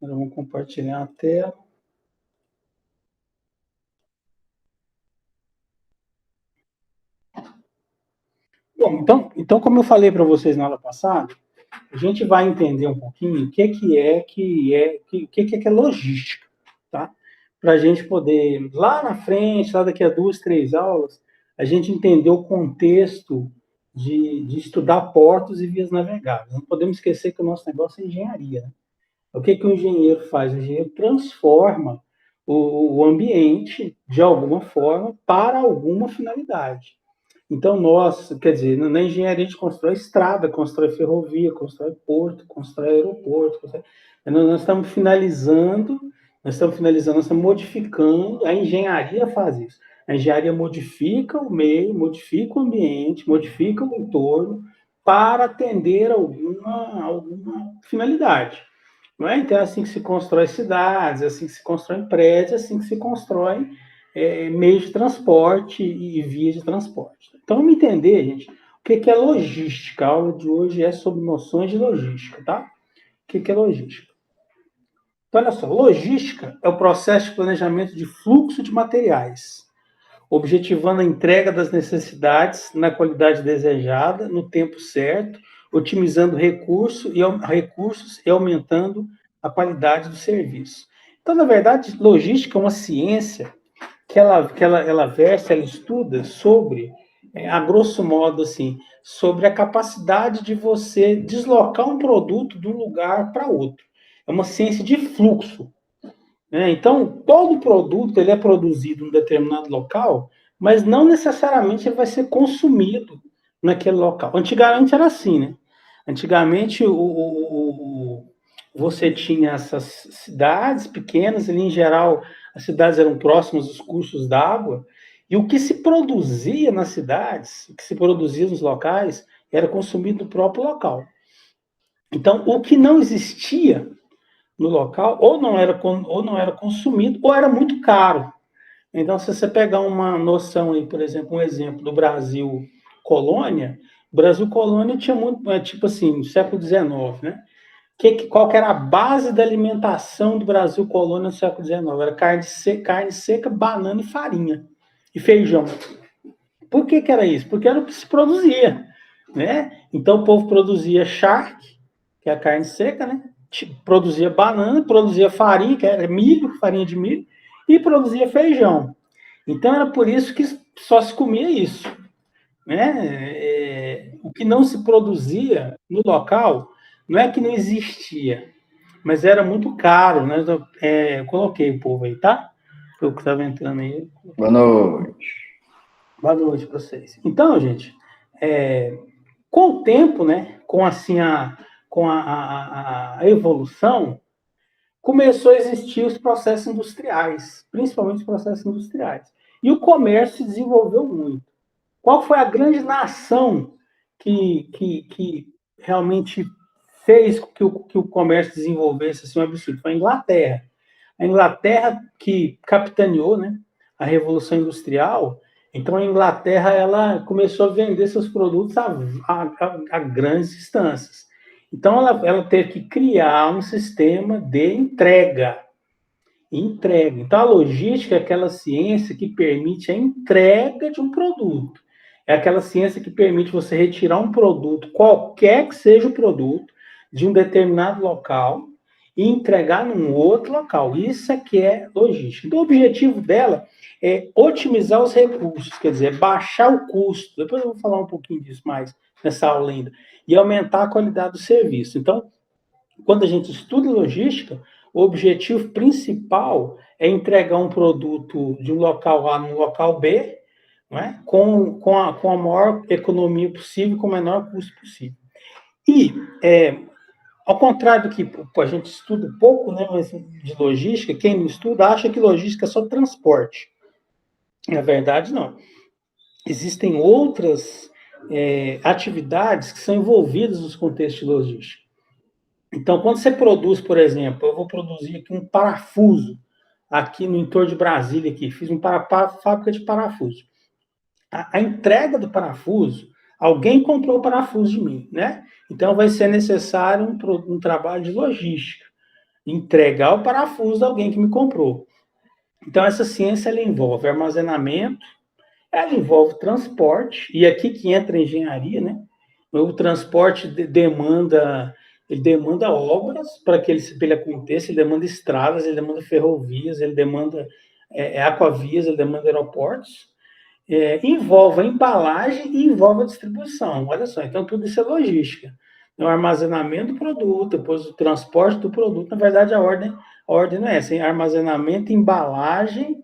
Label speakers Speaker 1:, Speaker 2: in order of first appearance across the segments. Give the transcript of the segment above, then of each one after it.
Speaker 1: Agora vamos compartilhar a tela. Bom, então como eu falei para vocês na aula passada, a gente vai entender um pouquinho o que é logística, tá? Para a gente poder, lá na frente, lá daqui a 2, 3 aulas, a gente entender o contexto de estudar portos e vias navegáveis. Não podemos esquecer que o nosso negócio é engenharia, né? O que o engenheiro faz? O engenheiro transforma o ambiente, de alguma forma, para alguma finalidade. Então, nós, quer dizer, na engenharia a gente constrói estrada, constrói ferrovia, constrói porto, constrói aeroporto. Nós estamos finalizando, nós estamos modificando, a engenharia faz isso. A engenharia modifica o meio, modifica o ambiente, modifica o entorno para atender alguma finalidade. Não é? Então, é assim que se constrói cidades, é assim que se constrói prédios, é assim que se constrói meios de transporte e vias de transporte. Então, vamos entender, gente, o que é logística. A aula de hoje é sobre noções de logística, tá? O que é logística? Então, olha só, logística é o processo de planejamento de fluxo de materiais, objetivando a entrega das necessidades na qualidade desejada, no tempo certo, otimizando recursos e aumentando a qualidade do serviço. Então, na verdade, logística é uma ciência ela versa, ela estuda sobre, a grosso modo, assim, sobre a capacidade de você deslocar um produto de um lugar para outro. É uma ciência de fluxo. Né? Então, todo produto ele é produzido em um determinado local, mas não necessariamente ele vai ser consumido naquele local. Antigamente era assim, né? Antigamente você tinha essas cidades pequenas, ali em geral as cidades eram próximas dos cursos d'água, e o que se produzia nas cidades, o que se produzia nos locais, era consumido no próprio local. Então, o que não existia no local, ou não era consumido, ou era muito caro. Então, se você pegar uma noção aí, por exemplo, um exemplo do Brasil colônia, o Brasil colônia tinha muito, tipo assim, no século XIX, né? Qual que era a base da alimentação do Brasil colônia no século XIX? Era carne seca, banana e farinha, e feijão. Por que era isso? Porque era o que se produzia, né? Então, o povo produzia charque, que é a carne seca, né? Produzia banana, produzia farinha, que era milho, farinha de milho, e produzia feijão. Então era por isso que só se comia isso, né? O que não se produzia no local não é que não existia, mas era muito caro, né? Eu coloquei o povo aí, tá? O que estava entrando aí.
Speaker 2: Boa noite.
Speaker 1: Boa noite para vocês. Então, gente, com o tempo, né? Com assim a evolução, começou a existir os processos industriais, principalmente os processos industriais. E o comércio se desenvolveu muito. Qual foi a grande nação que realmente fez que o comércio desenvolvesse assim, um absurdo? Foi a Inglaterra. A Inglaterra que capitaneou, né, a Revolução Industrial. Então, a Inglaterra ela começou a vender seus produtos a grandes distâncias. Então, ela teve que criar um sistema de entrega. Então, a logística é aquela ciência que permite a entrega de um produto. É aquela ciência que permite você retirar um produto, qualquer que seja o produto, de um determinado local e entregar num outro local. Isso é que é logística. Então, o objetivo dela é otimizar os recursos, quer dizer, baixar o custo. Depois eu vou falar um pouquinho disso mais nessa aula ainda. E aumentar a qualidade do serviço. Então, quando a gente estuda logística, o objetivo principal é entregar um produto de um local A no local B, não é? Com a maior economia possível, com o menor custo possível. E, ao contrário do que a gente estuda pouco, né, de logística, quem não estuda acha que logística é só transporte. Na verdade, não. Existem outras atividades que são envolvidas nos contextos de logística. Então, quando você produz, por exemplo, eu vou produzir aqui um parafuso, aqui no entorno de Brasília, aqui, fiz uma fábrica de parafuso. A entrega do parafuso, alguém comprou o parafuso de mim, né? Então, vai ser necessário um trabalho de logística. entregar o parafuso a alguém que me comprou. Então, essa ciência ela envolve armazenamento, ela envolve transporte, e aqui que entra a engenharia, né? O transporte ele demanda obras para que ele aconteça, ele demanda estradas, ele demanda ferrovias, ele demanda aquavias, ele demanda aeroportos, envolve a embalagem e envolve a distribuição. Olha só, então tudo isso é logística. O armazenamento do produto, depois o transporte do produto, na verdade a ordem não é essa, é armazenamento, embalagem,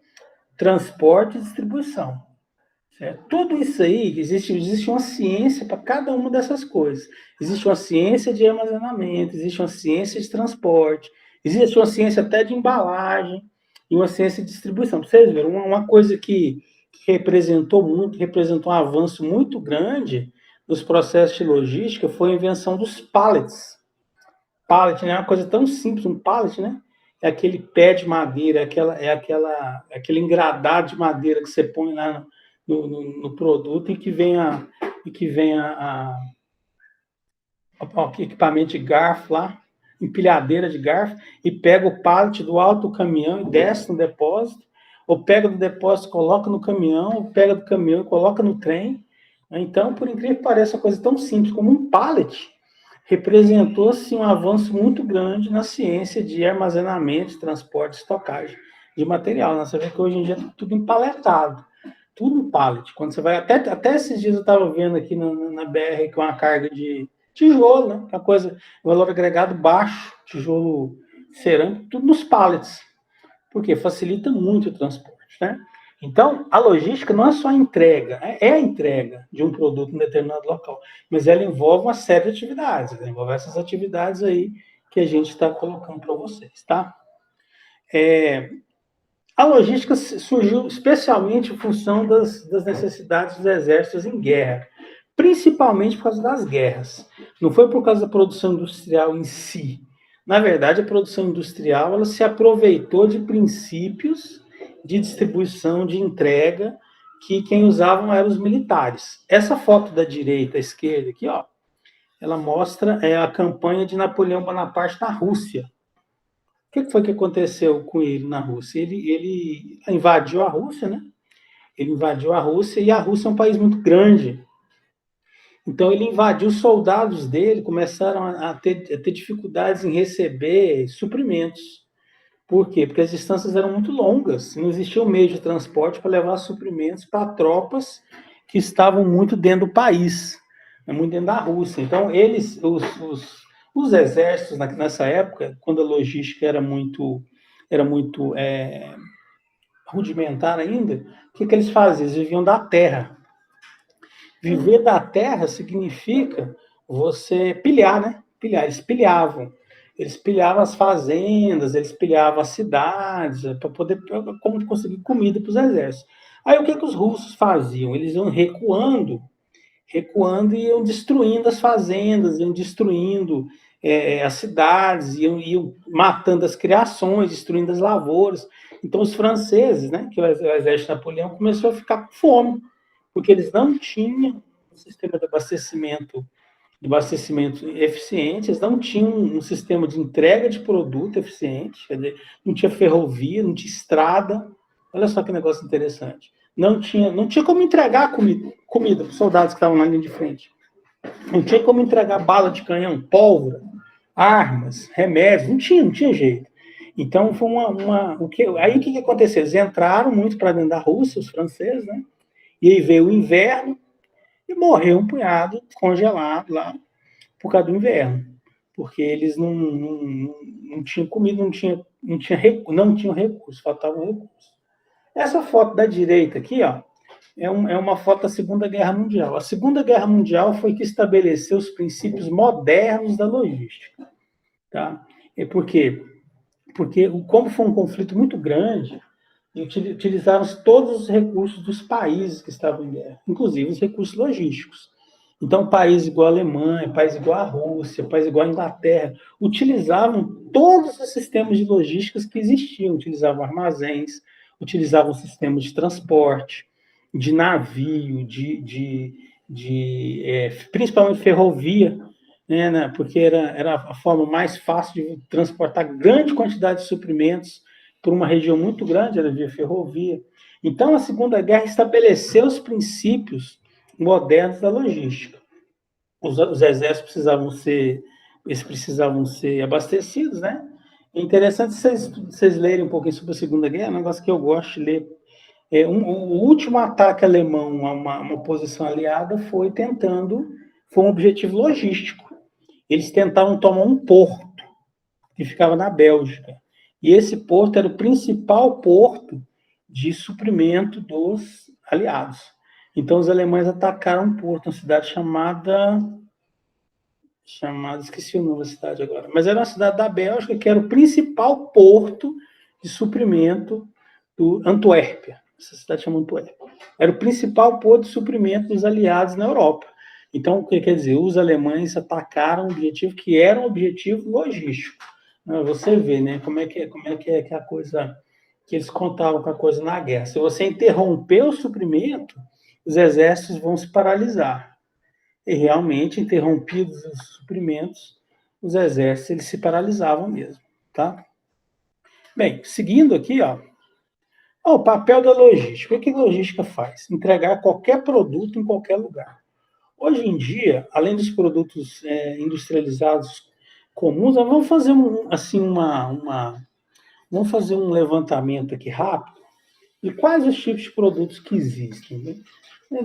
Speaker 1: transporte e distribuição. Certo? Tudo isso aí, existe uma ciência para cada uma dessas coisas. Existe uma ciência de armazenamento, existe uma ciência de transporte, existe uma ciência até de embalagem e uma ciência de distribuição. Para vocês verem, uma coisa que representou um avanço muito grande nos processos de logística foi a invenção dos pallets. Pallet, né? É uma coisa tão simples, um pallet, né? É aquele pé de madeira, aquele engradado de madeira que você põe lá no produto e que vem o equipamento de garfo lá, empilhadeira de garfo, e pega o pallet do alto do caminhão e desce no depósito, ou pega do depósito, coloca no caminhão, ou pega do caminhão e coloca no trem. Então, por incrível que pareça, uma coisa tão simples como um pallet representou assim, um avanço muito grande na ciência de armazenamento, transporte, estocagem de material. Você vê que hoje em dia é tudo empaletado, tudo em pallet. Quando você vai, até esses dias eu estava vendo aqui na BR com uma carga de tijolo, né? Que é uma coisa, valor agregado baixo, tijolo cerâmico, tudo nos pallets. Porque facilita muito o transporte, né? Então, a logística não é só a entrega, é a entrega de um produto em determinado local, mas ela envolve uma série de atividades, ela envolve essas atividades aí que a gente está colocando para vocês, tá? A logística surgiu especialmente em função das necessidades dos exércitos em guerra, principalmente por causa das guerras. Não foi por causa da produção industrial em si. Na verdade, a produção industrial ela se aproveitou de princípios de distribuição, de entrega, que quem usavam eram os militares. Essa foto da direita à esquerda aqui, ó, ela mostra a campanha de Napoleão Bonaparte na Rússia. O que foi que aconteceu com ele na Rússia? Ele invadiu a Rússia, né? Ele invadiu a Rússia e a Rússia é um país muito grande. Então ele invadiu, os soldados dele começaram a ter dificuldades em receber suprimentos. Por quê? Porque as distâncias eram muito longas, não existia um meio de transporte para levar suprimentos para tropas que estavam muito dentro do país, muito dentro da Rússia. Então os exércitos nessa época, quando a logística era muito rudimentar ainda, o que eles faziam? Eles viviam da terra. Viver da terra significa você pilhar, né? Pilhar. Eles pilhavam. Eles pilhavam as fazendas, eles pilhavam as cidades, para poder conseguir comida para os exércitos. Aí o que os russos faziam? Eles iam recuando e iam destruindo as fazendas, iam destruindo as cidades, iam matando as criações, destruindo as lavouras. Então os franceses, né, que o exército de Napoleão, começou a ficar com fome, porque eles não tinham um sistema de abastecimento eficiente, eles não tinham um sistema de entrega de produto eficiente, quer dizer, não tinha ferrovia, não tinha estrada. Olha só que negócio interessante. Não tinha como entregar comida para os soldados que estavam na linha de frente. Não tinha como entregar bala de canhão, pólvora, armas, remédios, não tinha jeito. Então foi aí o que aconteceu? Eles entraram muito para dentro da Rússia, os franceses, né? E aí veio o inverno e morreu um punhado congelado lá por causa do inverno, porque eles não tinham comida, não tinham recursos, faltavam recursos. Essa foto da direita aqui, ó, é uma foto da Segunda Guerra Mundial. A Segunda Guerra Mundial foi que estabeleceu os princípios modernos da logística. Tá? E por quê? Porque, como foi um conflito muito grande, utilizaram todos os recursos dos países que estavam em guerra, inclusive os recursos logísticos. Então, países igual a Alemanha, países igual a Rússia, países igual a Inglaterra, utilizavam todos os sistemas de logísticas que existiam, utilizavam armazéns, utilizavam sistemas de transporte, de navio, principalmente ferrovia, né, porque era a forma mais fácil de transportar grande quantidade de suprimentos por uma região muito grande, era via ferrovia. Então, a Segunda Guerra estabeleceu os princípios modernos da logística. Os exércitos precisavam ser abastecidos, né? É interessante vocês lerem um pouquinho sobre a Segunda Guerra, é um negócio que eu gosto de ler. O último ataque alemão a uma posição aliada foi um objetivo logístico. Eles tentavam tomar um porto que ficava na Bélgica. E esse porto era o principal porto de suprimento dos aliados. Então, os alemães atacaram um porto, uma cidade esqueci o nome da cidade agora, mas era uma cidade da Bélgica que era o principal porto de suprimento do Antuérpia. Essa cidade chama Antuérpia. Era o principal porto de suprimento dos aliados na Europa. Então, o que quer dizer? Os alemães atacaram um objetivo que era um objetivo logístico. Você vê, né, como é que é a coisa, que eles contavam com a coisa na guerra. Se você interromper o suprimento, os exércitos vão se paralisar. E realmente, interrompidos os suprimentos, os exércitos eles se paralisavam mesmo, tá? Bem, seguindo aqui, ó, o papel da logística. O que a logística faz? Entregar qualquer produto em qualquer lugar. Hoje em dia, além dos produtos industrializados comuns, nós vamos fazer vamos fazer um levantamento aqui rápido de quais os tipos de produtos que existem, né?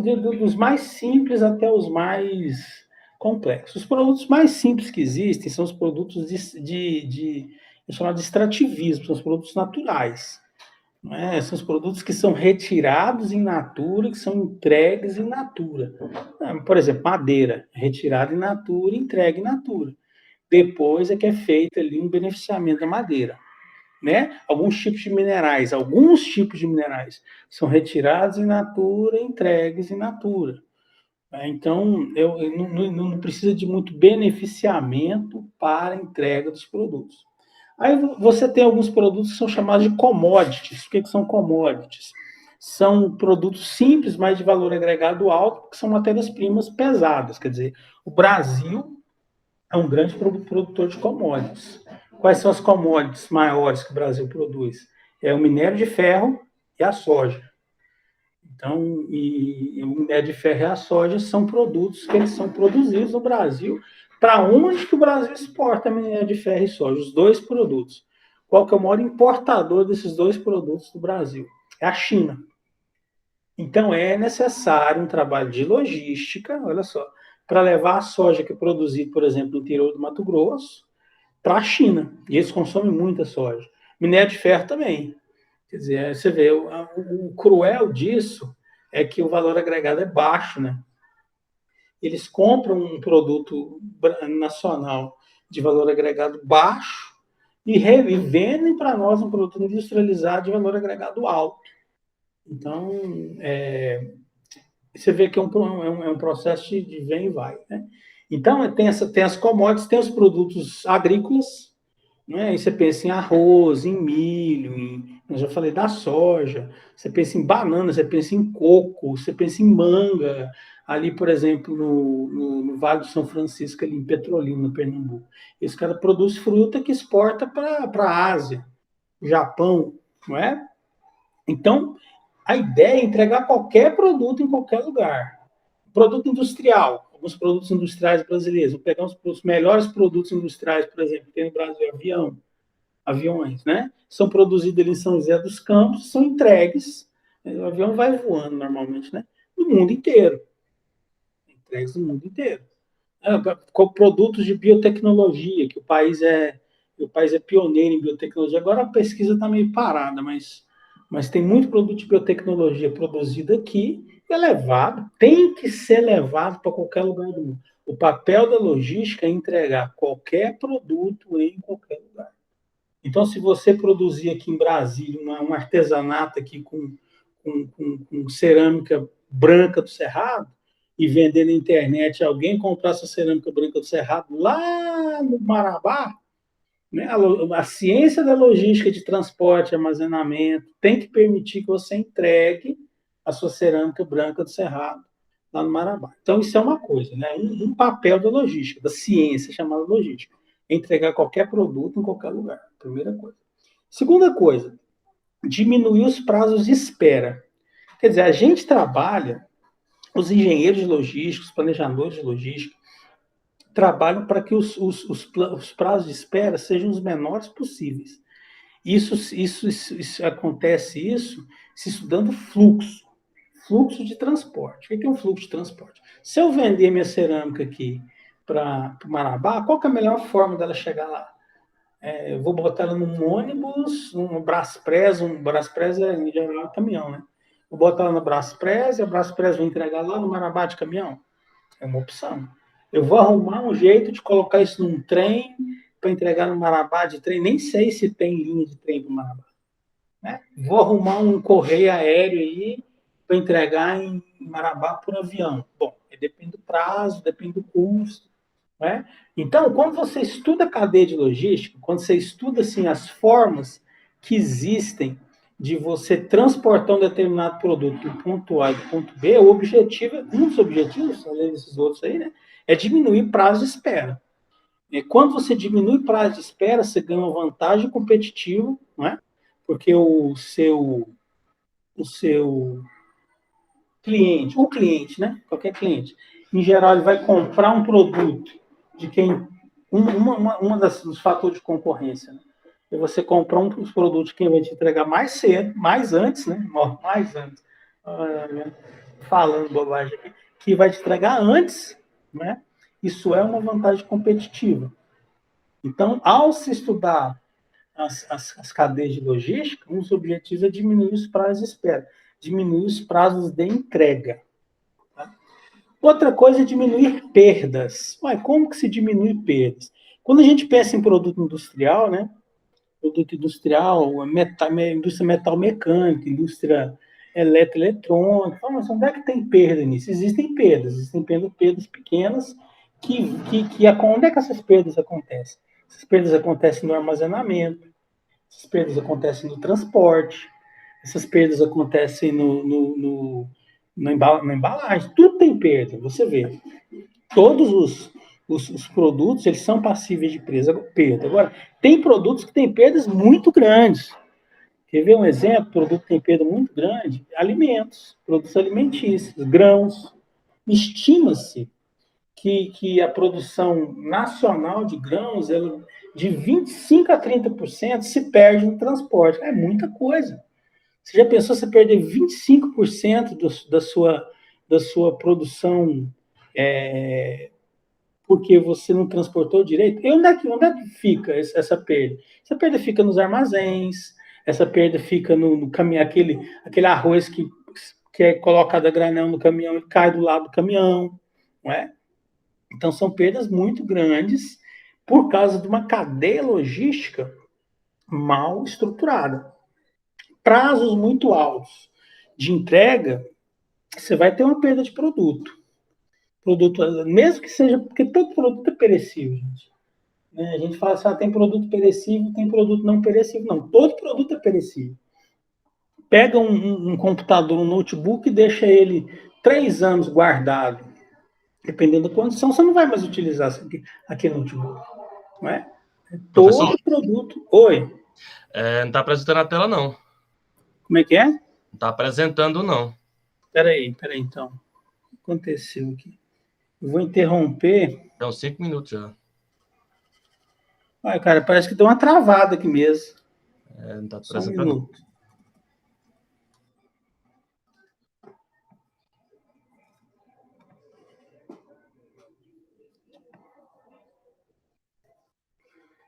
Speaker 1: Dos mais simples até os mais complexos. Os produtos mais simples que existem são os produtos chamados de extrativismo, são os produtos naturais. Né? São os produtos que são retirados em natura, que são entregues em natura. Por exemplo, madeira, retirada em natura, entregue em natura. Depois é que é feito ali um beneficiamento da madeira. Né? Alguns tipos de minerais são retirados em natura, entregues em natura. Então, não precisa de muito beneficiamento para a entrega dos produtos. Aí você tem alguns produtos que são chamados de commodities. O que são commodities? São produtos simples, mas de valor agregado alto, que são matérias-primas pesadas. Quer dizer, o Brasil é um grande produtor de commodities. Quais são as commodities maiores que o Brasil produz? É o minério de ferro e a soja. Então, o minério de ferro e a soja são produtos que eles são produzidos no Brasil. Para onde que o Brasil exporta minério de ferro e soja? Os dois produtos. Qual que é o maior importador desses dois produtos do Brasil? É a China. Então, é necessário um trabalho de logística, olha só, para levar a soja que é produzida, por exemplo, no interior do Mato Grosso, para a China. E eles consomem muita soja. Minério de ferro também. Quer dizer, você vê, o cruel disso é que o valor agregado é baixo, né? Eles compram um produto nacional de valor agregado baixo e vendem para nós um produto industrializado de valor agregado alto. Então, você vê que é um processo de vem e vai, né? Então, tem as commodities, tem os produtos agrícolas, né? Aí você pensa em arroz, em milho, eu já falei da soja, você pensa em banana, você pensa em coco, você pensa em manga, ali, por exemplo, no Vale do São Francisco, ali em Petrolina, no Pernambuco. Esse cara produz fruta que exporta para a Ásia, Japão, não é? Então, a ideia é entregar qualquer produto em qualquer lugar. Produto industrial, alguns produtos industriais brasileiros. Vou pegar os melhores produtos industriais, por exemplo, que tem no Brasil, aviões, né? São produzidos ali em São José dos Campos, são entregues, o avião vai voando normalmente, né? No mundo inteiro. Entregues no mundo inteiro. Com produtos de biotecnologia, que o país é pioneiro em biotecnologia. Agora a pesquisa está meio parada, mas tem muito produto de biotecnologia produzido aqui e é levado, tem que ser levado para qualquer lugar do mundo. O papel da logística é entregar qualquer produto em qualquer lugar. Então, se você produzir aqui em Brasília um artesanato aqui com cerâmica branca do Cerrado e vender na internet, alguém comprar essa cerâmica branca do Cerrado lá no Marabá, né? A ciência da logística de transporte e armazenamento tem que permitir que você entregue a sua cerâmica branca do Cerrado lá no Marabá. Então, isso é uma coisa, né? Um papel da logística, da ciência chamada logística. Entregar qualquer produto em qualquer lugar. Primeira coisa. Segunda coisa, diminuir os prazos de espera. Quer dizer, a gente trabalha, os engenheiros de logística, os planejadores de logística, trabalham para que os prazos de espera sejam os menores possíveis. Isso acontece se estudando fluxo de transporte. O que é um fluxo de transporte? Se eu vender minha cerâmica aqui para Marabá, qual que é a melhor forma dela chegar lá? Eu vou botar ela num ônibus, um Braspress é em geral um caminhão, né? Vou botar ela no Braspress e a Braspress vai entregar lá no Marabá de caminhão. É uma opção. Eu vou arrumar um jeito de colocar isso num trem para entregar no Marabá de trem. Nem sei se tem linha de trem para o Marabá. Né? Vou arrumar um correio aéreo aí para entregar em Marabá por avião. Bom, depende do prazo, depende do custo. Né? Então, quando você estuda a cadeia de logística, quando você estuda assim, as formas que existem de você transportar um determinado produto do ponto A e do ponto B, o objetivo, um dos objetivos, além desses outros aí, né, é diminuir prazo de espera. E quando você diminui prazo de espera, você ganha uma vantagem competitiva, não é? Porque o seu cliente, o cliente, né? Qualquer cliente, em geral, ele vai comprar um produto de quem. Uma dos fatores de concorrência, né? É você comprar um dos produtos de quem vai te entregar mais cedo, mais antes, né? Mais antes. Falando bobagem aqui, que vai te entregar antes, né? Isso é uma vantagem competitiva. Então, ao se estudar as cadeias de logística, um dos objetivos é diminuir os prazos de espera, diminuir os prazos de entrega. Tá? Outra coisa é diminuir perdas. Ué, como que se diminui perdas? Quando a gente pensa em produto industrial, né? Produto industrial, indústria metal mecânica, indústria eletrônica, mas onde é que tem perda nisso? Existem perdas pequenas onde é que essas perdas acontecem? Essas perdas acontecem no armazenamento, essas perdas acontecem no transporte, essas perdas acontecem na embalagem. Tudo tem perda, você vê. Todos os produtos, eles são passíveis de perda. Agora, tem produtos que têm perdas muito grandes. Quer ver um exemplo? Produto que tem perda muito grande? Alimentos, produtos alimentícios, grãos. Estima-se que a produção nacional de grãos, ela, de 25% a 30% se perde no transporte. É muita coisa. Você já pensou você perder 25% da sua produção porque você não transportou direito? E onde é que fica essa perda? Essa perda fica nos armazéns, essa perda fica no caminhão, aquele arroz que é colocado a granel no caminhão e cai do lado do caminhão, não é? Então, são perdas muito grandes por causa de uma cadeia logística mal estruturada. Prazos muito altos de entrega, você vai ter uma perda de produto. Mesmo que seja, porque todo produto é perecível, gente. A gente fala assim, tem produto perecível, tem produto não perecível. Não, todo produto é perecível. Pega um computador, um notebook e deixa ele 3 anos guardado. Dependendo da condição, você não vai mais utilizar aquele notebook. Não é?
Speaker 2: Professor,
Speaker 1: Todo produto. Oi.
Speaker 2: não está apresentando a tela, não.
Speaker 1: Como é que é?
Speaker 2: Não está apresentando, não.
Speaker 1: Peraí, então. O que aconteceu aqui? Eu vou interromper.
Speaker 2: É uns 5 minutos já.
Speaker 1: Ai, cara, parece que deu uma travada aqui mesmo.
Speaker 2: Não está
Speaker 1: Só um
Speaker 2: apresentando.
Speaker 1: minuto.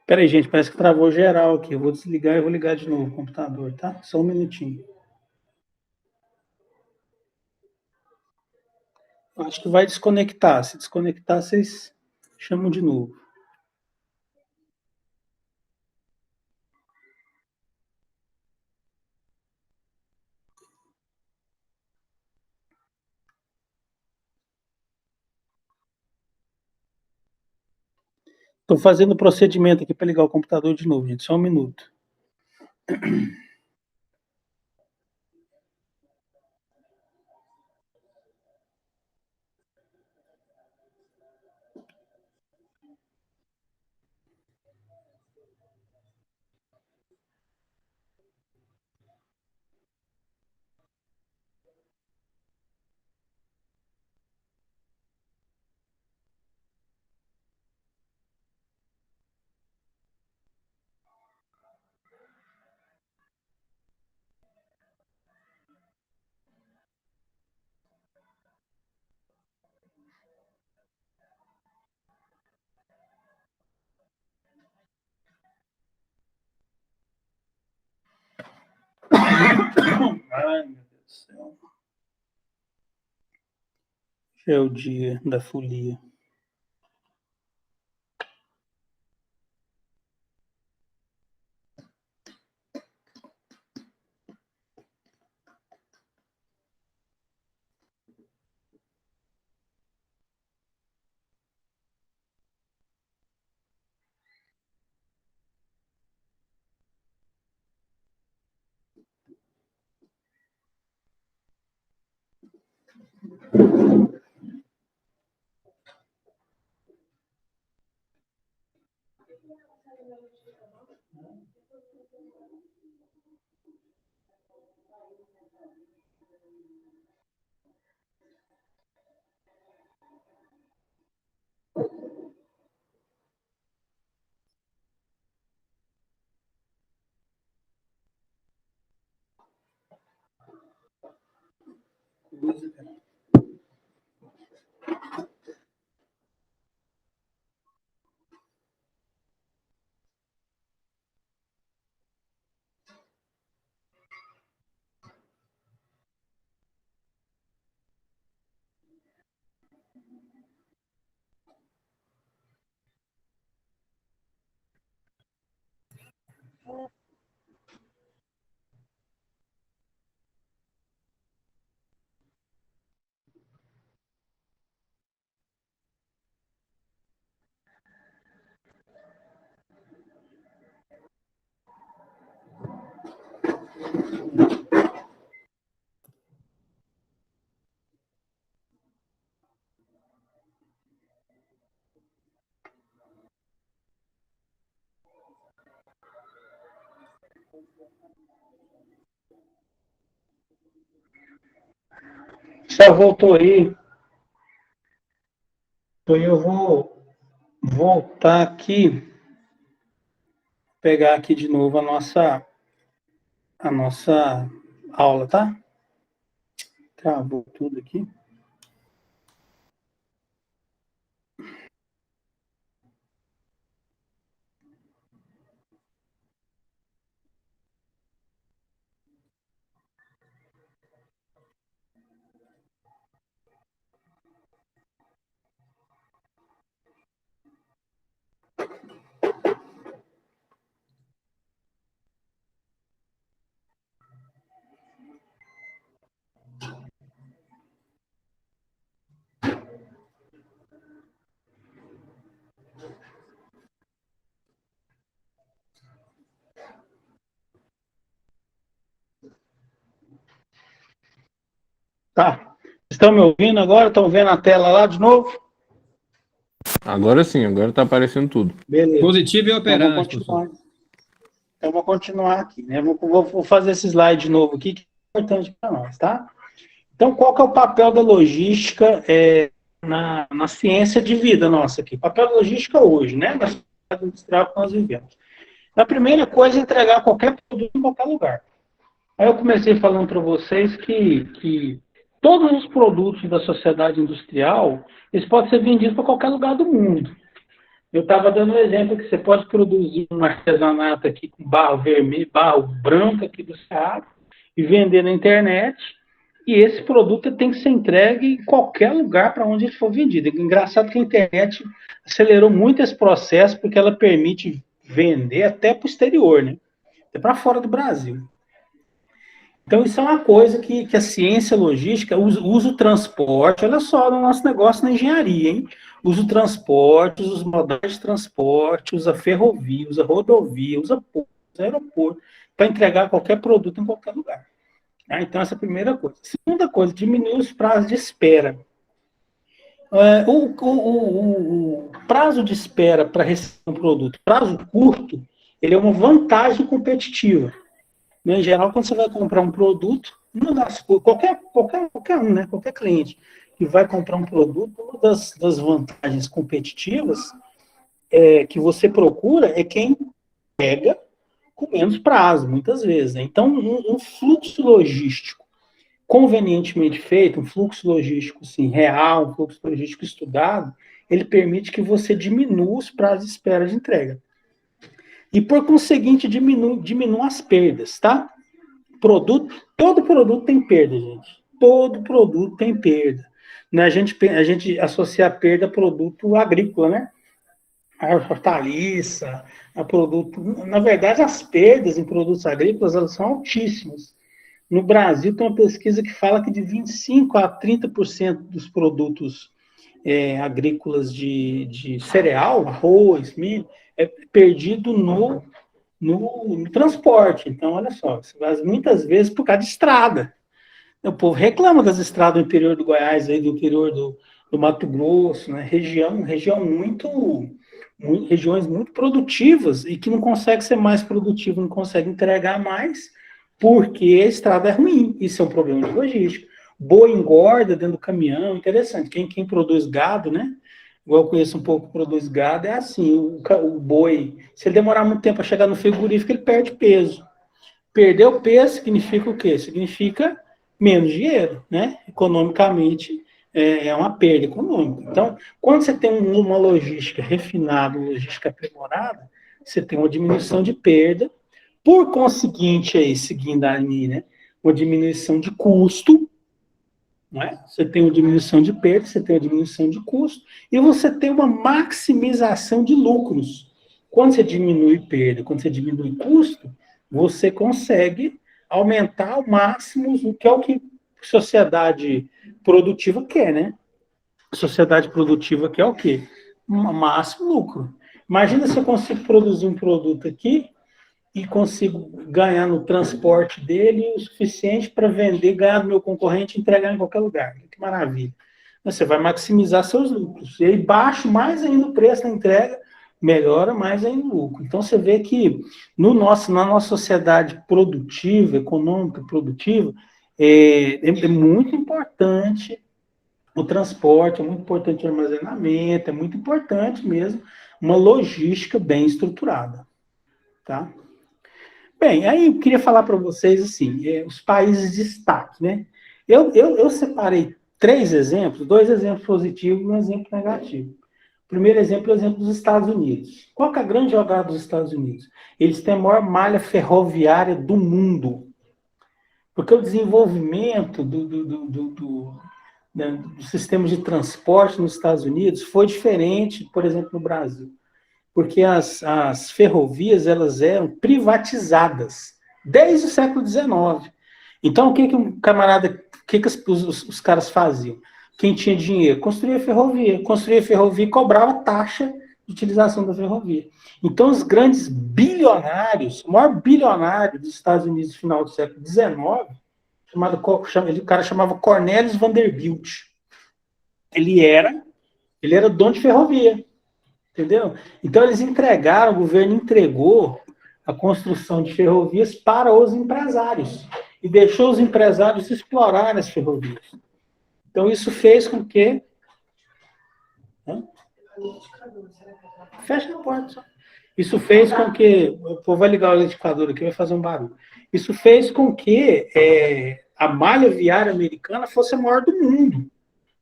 Speaker 1: Peraí, gente, parece que travou geral aqui. Eu vou desligar e vou ligar de novo o computador, tá? Só um minutinho. Acho que vai desconectar. Se desconectar, vocês chamam de novo. Estou fazendo o procedimento aqui para ligar o computador de novo, gente. Só um minuto. Ai, meu Deus do céu. É o dia da folia. Só voltou aí. Então eu vou voltar aqui, pegar aqui de novo a nossa aula, tá? Travou tudo aqui. Tá. Estão me ouvindo agora? Estão vendo a tela lá de novo?
Speaker 3: Agora sim, agora tá aparecendo tudo.
Speaker 1: Beleza.
Speaker 4: Positivo e operante,
Speaker 1: professor. Então, vou continuar aqui, né? Vou fazer esse slide de novo aqui, que é importante para nós, tá? Então, qual que é o papel da logística na ciência de vida nossa aqui? O papel da logística hoje, né? Na sociedade industrial que nós vivemos. A primeira coisa é entregar qualquer produto em qualquer lugar. Aí eu comecei falando para vocês que todos os produtos da sociedade industrial, eles podem ser vendidos para qualquer lugar do mundo. Eu estava dando um exemplo que você pode produzir um artesanato aqui com barro vermelho, barro branco aqui do Cerrado e vender na internet. E esse produto tem que ser entregue em qualquer lugar para onde ele for vendido. Engraçado que a internet acelerou muito esse processo porque ela permite vender até para o exterior, né? Até para fora do Brasil. Então, isso é uma coisa que a ciência logística usa o transporte, olha só, no nosso negócio na engenharia, hein? Usa o transporte, usa os modais de transporte, usa ferrovia, usa rodovia, usa porto, usa aeroporto, para entregar qualquer produto em qualquer lugar. Então, essa é a primeira coisa. Segunda coisa, diminuir os prazos de espera. O prazo de espera para receber um produto, prazo curto, ele é uma vantagem competitiva. Em geral, quando você vai comprar um produto, qualquer um, né? Qualquer cliente que vai comprar um produto, uma das vantagens competitivas que você procura é quem pega com menos prazo, muitas vezes. Né? Então, um fluxo logístico convenientemente feito, um fluxo logístico assim, real, um fluxo logístico estudado, ele permite que você diminua os prazos de espera de entrega. E, por conseguinte, diminua as perdas, tá? todo produto tem perda, gente. Todo produto tem perda. Né? A gente associa a perda a produto agrícola, né? A hortaliça, a produto... Na verdade, as perdas em produtos agrícolas, elas são altíssimas. No Brasil, tem uma pesquisa que fala que de 25% a 30% dos produtos agrícolas de cereal, arroz, milho, é perdido no transporte. Então, olha só, muitas vezes por causa de estrada. O povo reclama das estradas do interior do Goiás, aí, do interior do Mato Grosso, né? Regiões muito produtivas e que não consegue ser mais produtivo, não consegue entregar mais, porque a estrada é ruim. Isso é um problema de logística. Boi engorda dentro do caminhão, interessante. Quem produz gado, né? Igual eu conheço um pouco que produz gado, é assim, o boi, se ele demorar muito tempo para chegar no frigorífico, ele perde peso. Perder o peso significa o quê? Significa menos dinheiro, né? Economicamente, é uma perda econômica. Então, quando você tem uma logística refinada, uma logística aprimorada, você tem uma diminuição de perda, por conseguinte, aí, seguindo a linha, né? Uma diminuição de custo, não é? Você tem uma diminuição de perda, você tem uma diminuição de custo, e você tem uma maximização de lucros. Quando você diminui perda, quando você diminui custo, você consegue aumentar ao máximo o que a sociedade produtiva quer, né? A sociedade produtiva quer o quê? Um máximo lucro. Imagina se eu consigo produzir um produto aqui e consigo ganhar no transporte dele o suficiente para vender, ganhar do meu concorrente e entregar em qualquer lugar. Que maravilha. Você vai maximizar seus lucros. E aí, baixo mais ainda o preço da entrega, melhora mais ainda o lucro. Então, você vê que na nossa sociedade produtiva, econômica produtiva, é muito importante o transporte, é muito importante o armazenamento, é muito importante mesmo uma logística bem estruturada. Tá? Bem, aí eu queria falar para vocês, assim, os países de destaque, né? Eu separei 3 exemplos, 2 exemplos positivos e um exemplo negativo. O primeiro exemplo é o exemplo dos Estados Unidos. Qual que é a grande jogada dos Estados Unidos? Eles têm a maior malha ferroviária do mundo. Porque o desenvolvimento dos sistemas de transporte nos Estados Unidos foi diferente, por exemplo, no Brasil. Porque as ferrovias, elas eram privatizadas desde o século XIX. Então, o que um camarada, o que os caras faziam? Quem tinha dinheiro construía ferrovia e cobrava taxa de utilização da ferrovia. Então, os grandes bilionários, o maior bilionário dos Estados Unidos no final do século XIX, o cara chamava Cornelius Vanderbilt. Ele era dono de ferrovia. Entendeu? Então, o governo entregou a construção de ferrovias para os empresários e deixou os empresários explorarem as ferrovias. Então, isso fez com que... Fecha a porta só. Isso fez com que... O povo vai ligar o liquidificador aqui, vai fazer um barulho. Isso fez com que a malha viária americana fosse a maior do mundo.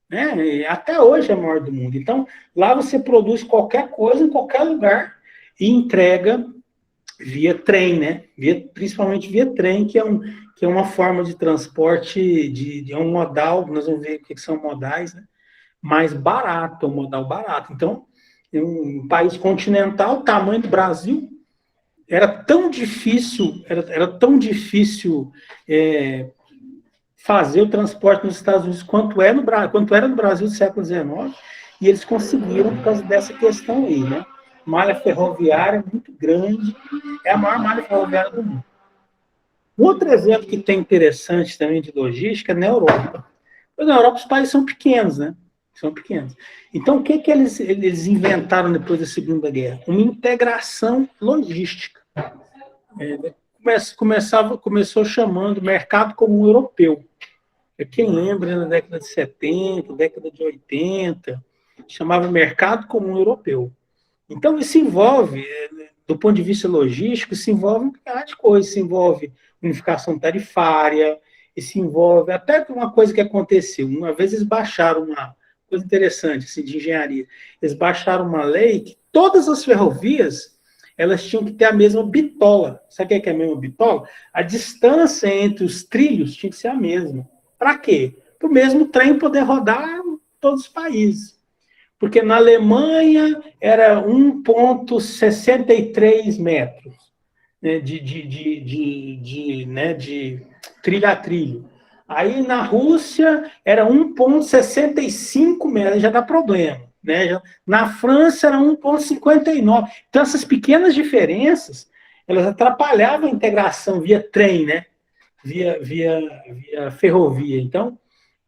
Speaker 1: Né? Até hoje é a maior do mundo. Então, lá você produz qualquer coisa em qualquer lugar e entrega via trem, né? Principalmente via trem, que é uma forma de transporte, é um modal, nós vamos ver o que são modais, né? Mais barato, um modal barato. Então, um país continental, tamanho do Brasil, era tão difícil fazer o transporte nos Estados Unidos quanto era no Brasil do século XIX, e eles conseguiram por causa dessa questão aí, né? Malha ferroviária muito grande, é a maior malha ferroviária do mundo. Outro exemplo que tem interessante também de logística é na Europa. Na Europa os países são pequenos, né? São pequenos. Então, o que eles inventaram depois da Segunda Guerra? Uma integração logística. Começou chamando mercado comum europeu. Quem lembra, na década de 70, década de 80, chamava mercado comum europeu. Então, isso envolve, do ponto de vista logístico, isso envolve um bocado de coisa. Isso envolve unificação tarifária, isso envolve até uma coisa que aconteceu. Uma vez eles baixaram uma coisa interessante assim, de engenharia. Eles baixaram uma lei que todas as ferrovias elas tinham que ter a mesma bitola. Sabe o que é a mesma bitola? A distância entre os trilhos tinha que ser a mesma. Para quê? Para o mesmo trem poder rodar em todos os países. Porque na Alemanha era 1,63 metros, né, de trilho a trilho. Aí na Rússia era 1,65 metros, já dá problema. Né? Na França era 1,59. Então essas pequenas diferenças, elas atrapalhavam a integração via trem, né? via ferrovia. Então,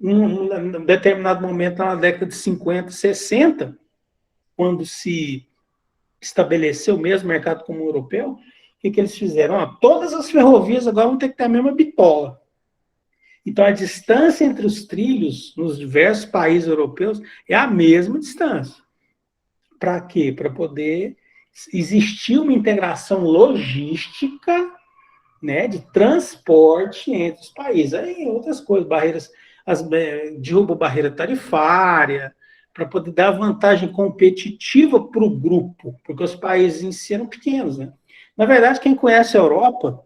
Speaker 1: em um determinado momento, na década de 50, 60, quando se estabeleceu mesmo o mercado comum europeu, o que eles fizeram? Todas as ferrovias agora vão ter que ter a mesma bitola. Então, a distância entre os trilhos nos diversos países europeus é a mesma distância. Para quê? Para poder existir uma integração logística, né, de transporte entre os países. Aí outras coisas, derruba barreira tarifária, para poder dar vantagem competitiva para o grupo, porque os países em si eram pequenos. Né? Na verdade, quem conhece a Europa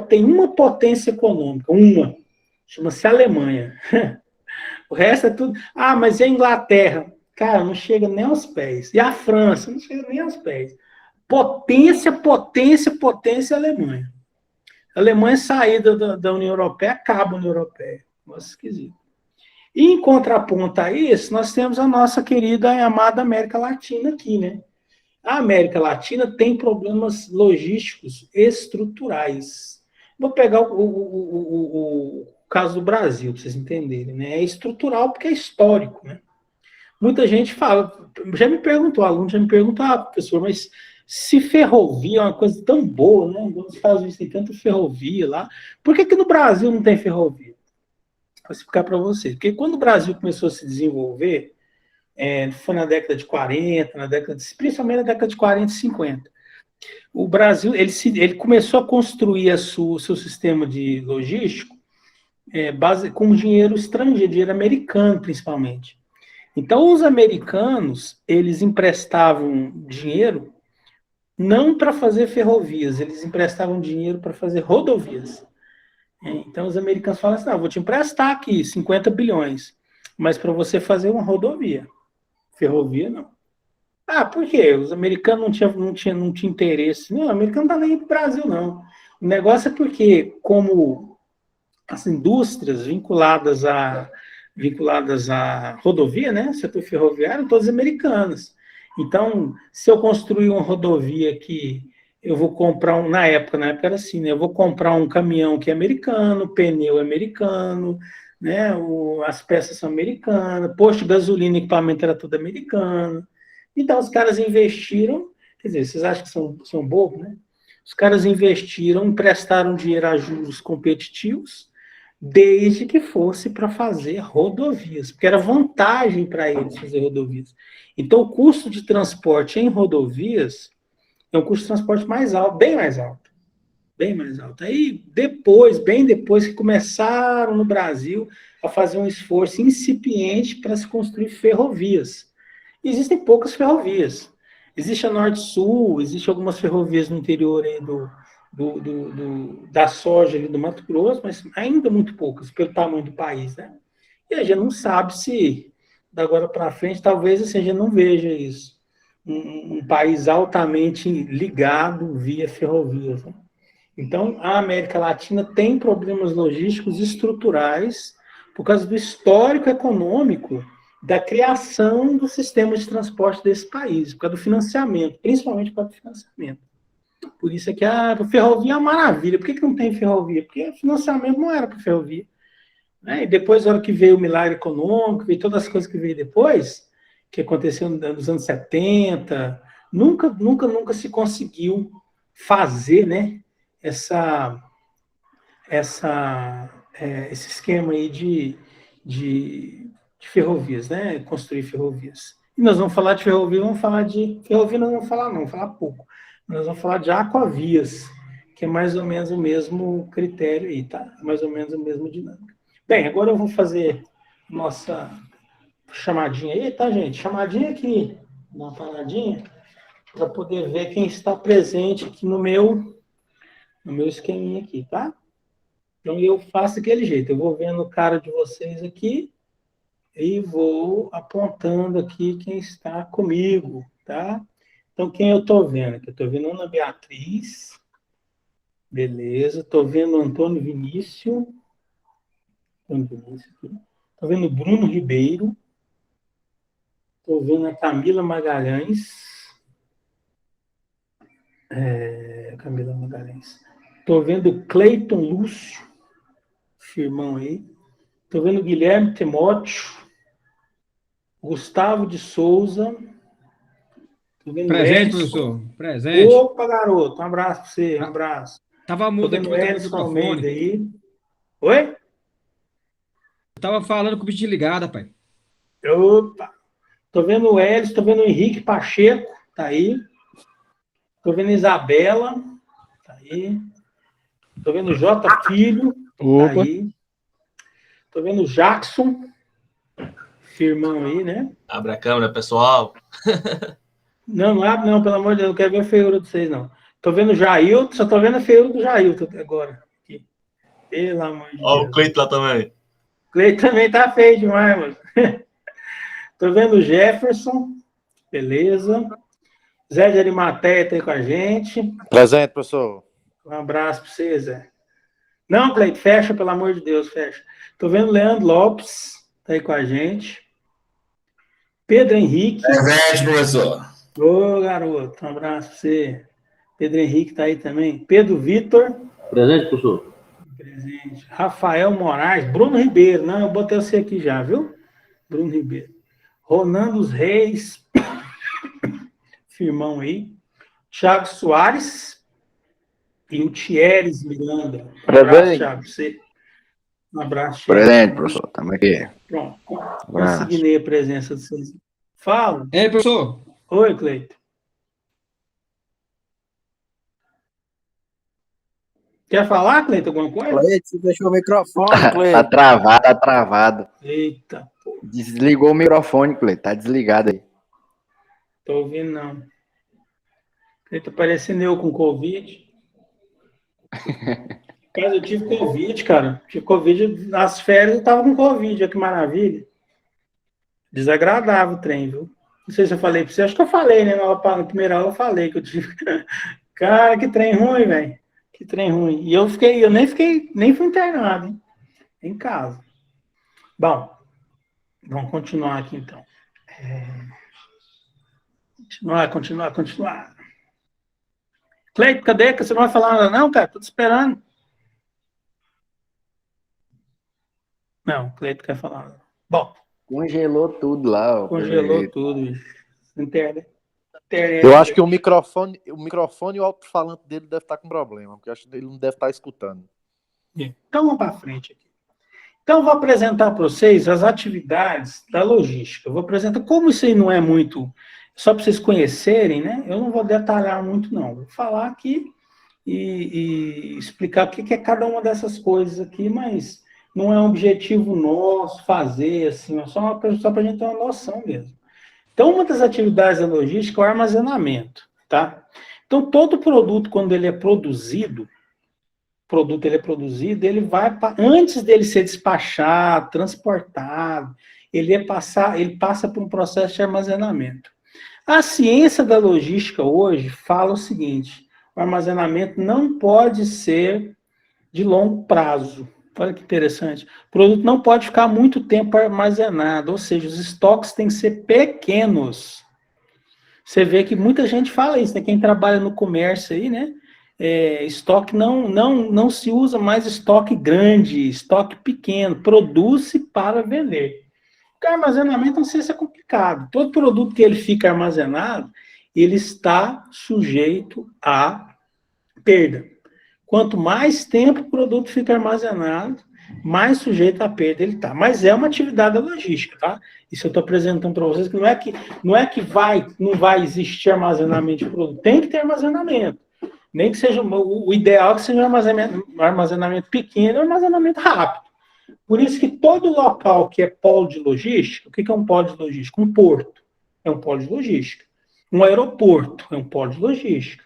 Speaker 1: tem uma potência econômica, chama-se Alemanha. O resto é tudo. Mas e a Inglaterra? Cara, não chega nem aos pés. E a França? Não chega nem aos pés. Potência, Alemanha. A Alemanha sair da União Europeia, acaba a União Europeia. Nossa, esquisito. E em contraponto a isso, nós temos a nossa querida e amada América Latina aqui, né? A América Latina tem problemas logísticos estruturais. Vou pegar o caso do Brasil, para vocês entenderem, né? É estrutural porque é histórico, né? Muita gente fala, aluno já me perguntou, professor, mas se ferrovia é uma coisa tão boa, né? Nos Estados Unidos tem tanta ferrovia lá, por que no Brasil não tem ferrovia? Vou explicar para vocês. Porque quando o Brasil começou a se desenvolver, foi na década de 40, principalmente na década de 40 e 50, o Brasil ele começou a construir o seu sistema de logístico com dinheiro estrangeiro, dinheiro americano, principalmente. Então, os americanos, eles emprestavam dinheiro não para fazer ferrovias, eles emprestavam dinheiro para fazer rodovias. Então, os americanos falam assim, vou te emprestar aqui 50 bilhões, mas para você fazer uma rodovia. Ferrovia, não. Por quê? Os americanos não tinham interesse. Não, o americano não está nem para o Brasil, não. O negócio é porque, como as indústrias vinculadas à rodovia, né, setor ferroviário, todas americanas. Então, se eu construir uma rodovia que eu vou comprar, na época era assim, né, eu vou comprar um caminhão que é americano, pneu é americano, né, as peças são americanas, posto de gasolina, equipamento era tudo americano. Então, os caras investiram, quer dizer, vocês acham que são bobos, né? Os caras investiram, emprestaram dinheiro a juros competitivos, desde que fosse para fazer rodovias, porque era vantagem para eles fazer rodovias. Então, o custo de transporte em rodovias é um custo de transporte mais alto, bem mais alto. Bem mais alto. Aí, bem depois que começaram no Brasil a fazer um esforço incipiente para se construir ferrovias. Existem poucas ferrovias. Existe a Norte-Sul, existe algumas ferrovias no interior aí da soja ali do Mato Grosso, mas ainda muito poucas, pelo tamanho do país, né? E a gente não sabe se, da agora para frente, talvez assim, a gente não veja isso. Um país altamente ligado via ferrovias. Né? Então, a América Latina tem problemas logísticos estruturais por causa do histórico econômico da criação do sistema de transporte desse país, por causa do financiamento, principalmente por causa do financiamento. Por isso é que a ferrovia é uma maravilha. Por que não tem ferrovia? Porque o financiamento não era para ferrovia. Né? E depois, na hora que veio o milagre econômico, veio todas as coisas que veio depois, que aconteceu nos anos 70, nunca se conseguiu fazer, né, esse esquema aí de ferrovias, né, construir ferrovias. E nós vamos falar de ferrovia, nós não vamos falar pouco. Nós vamos falar de aquavias, que é mais ou menos o mesmo critério aí, tá? Mais ou menos a mesma dinâmica. Bem, agora eu vou fazer nossa chamadinha aí, tá, gente? Chamadinha aqui, uma paradinha. para poder ver quem está presente aqui no meu esqueminha aqui, tá? Então, eu faço daquele jeito. Eu vou vendo o cara de vocês aqui e vou apontando aqui quem está comigo, tá? Então, quem eu estou vendo aqui? Eu estou vendo Ana Beatriz. Beleza. Estou vendo Antônio Vinícius. Estou vendo Bruno Ribeiro. Estou vendo a Camila Magalhães. Camila Magalhães. Estou vendo Cleiton Lúcio, firmão aí. Estou vendo Guilherme Timóteo, Gustavo de Souza. Estou vendo
Speaker 4: Presente,
Speaker 1: Edson.
Speaker 4: professor. Presente.
Speaker 1: Opa, garoto. Um abraço para você. Um abraço.
Speaker 4: Tava mudo aqui,
Speaker 1: Estou vendo Edson Almeida aí. Oi?
Speaker 4: Eu tava falando com o bicho ligado, pai.
Speaker 1: Opa. Estou vendo o Edson, estou vendo o Henrique Pacheco, tá aí. Estou vendo Isabela, tá aí. Estou vendo J. Filho, tá aí. Estou vendo Jackson, firmão aí, né?
Speaker 2: Abre a câmera, pessoal.
Speaker 1: Não, não abre não, pelo amor de Deus, não quero ver a feiura de vocês, não. Estou vendo o Jailton, só estou vendo a feiura do Jailton agora. Aqui. Pelo amor de Deus.
Speaker 2: Ó, o Cleiton lá também.
Speaker 1: O Cleiton também tá feio demais, mano. Estou vendo o Jefferson, beleza. Zé de Arimateia tá aí com a gente.
Speaker 5: Presente, professor.
Speaker 1: Um abraço para você, Zé. Não, Cleiton, fecha, pelo amor de Deus, fecha. Estou vendo o Leandro Lopes, tá aí com a gente. Pedro Henrique.
Speaker 6: Presente, professor.
Speaker 1: Ô, garoto, um abraço para você. Pedro Henrique tá aí também. Pedro Vitor.
Speaker 7: Presente, professor.
Speaker 1: Presente. Rafael Moraes. Bruno Ribeiro. Não, eu botei você aqui já, viu? Bruno Ribeiro. Ronaldo Reis. Firmão aí. Thiago Soares. E o Thieres Miranda. Um abraço, Thiago, você. Um abraço, Thiago.
Speaker 5: Presente, professor. Estamos aqui.
Speaker 1: Pronto. Consignei a presença de vocês. Fala.
Speaker 4: Ei, professor.
Speaker 1: Oi, Cleiton. Quer falar, Cleiton, alguma coisa?
Speaker 5: Cleiton, você deixou o microfone, Cleiton. Tá travado, tá travado.
Speaker 1: Eita, pô.
Speaker 5: Desligou o microfone, Cleiton. Tá desligado aí.
Speaker 1: Tô ouvindo, não. Cleiton, parecendo eu com Covid. Cara, eu tive Covid, cara. Tive Covid nas férias, eu tava com Covid. Olha que maravilha. Desagradável o trem, viu? Não sei se eu falei pra você. Acho que eu falei, né? Na primeira aula eu falei que eu tive. Cara, que trem ruim, velho. Que trem ruim. E eu nem fui internado, hein? Em casa. Bom, vamos continuar aqui então. Continuar. Cleiton, cadê? Que você não vai falar nada, não, cara? Tô te esperando. Não, Cleiton quer falar nada. Bom.
Speaker 5: Congelou tudo lá. Ó,
Speaker 1: congelou tudo. Internet.
Speaker 5: Eu acho que o microfone e o alto-falante dele deve estar com problema, porque eu acho que ele não deve estar escutando.
Speaker 1: Então vamos para frente aqui. Então eu vou apresentar para vocês as atividades da logística. Eu vou apresentar, como isso aí não é muito, só para vocês conhecerem, né? Eu não vou detalhar muito, não. Vou falar aqui e explicar o que é cada uma dessas coisas aqui, mas não é um objetivo nosso fazer, assim, é só para a gente ter uma noção mesmo. Então, uma das atividades da logística é o armazenamento, tá? Então, todo produto, quando ele é produzido, ele vai, antes dele ser despachado, transportado, ele passa por um processo de armazenamento. A ciência da logística hoje fala o seguinte: o armazenamento não pode ser de longo prazo. Olha que interessante. O produto não pode ficar muito tempo armazenado, ou seja, os estoques têm que ser pequenos. Você vê que muita gente fala isso, né? Quem trabalha no comércio aí, né? Estoque não se usa mais estoque grande, estoque pequeno, produz-se para vender. Porque o armazenamento não sei se é complicado. Todo produto que ele fica armazenado, ele está sujeito a perda. Quanto mais tempo o produto fica armazenado, mais sujeito à perda ele está. Mas é uma atividade da logística, tá? Isso eu estou apresentando para vocês, que não é que não vai existir armazenamento de produto. Tem que ter armazenamento. Nem que seja, o ideal é que seja um armazenamento pequeno e um armazenamento rápido. Por isso que todo local que é polo de logística, o que é um polo de logística? Um porto é um polo de logística. Um aeroporto é um polo de logística,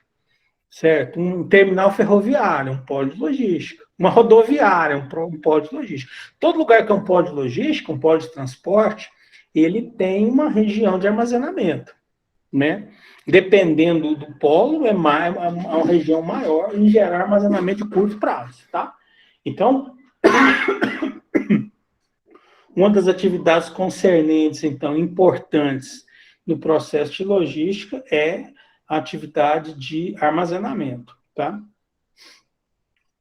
Speaker 1: certo? Um terminal ferroviário é um polo de logística. Uma rodoviária é um polo de logística. Todo lugar que é um polo de logística, um polo de transporte, ele tem uma região de armazenamento, né? Dependendo do polo, é uma região maior, em geral, armazenamento de curto prazo, tá? Então, uma das atividades concernentes, então, importantes no processo de logística é a atividade de armazenamento, tá?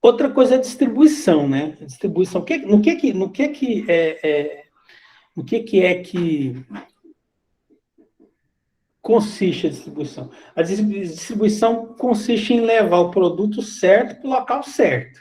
Speaker 1: Outra coisa é a distribuição, né? Distribuição. No que é que consiste a distribuição? A distribuição consiste em levar o produto certo para o local certo,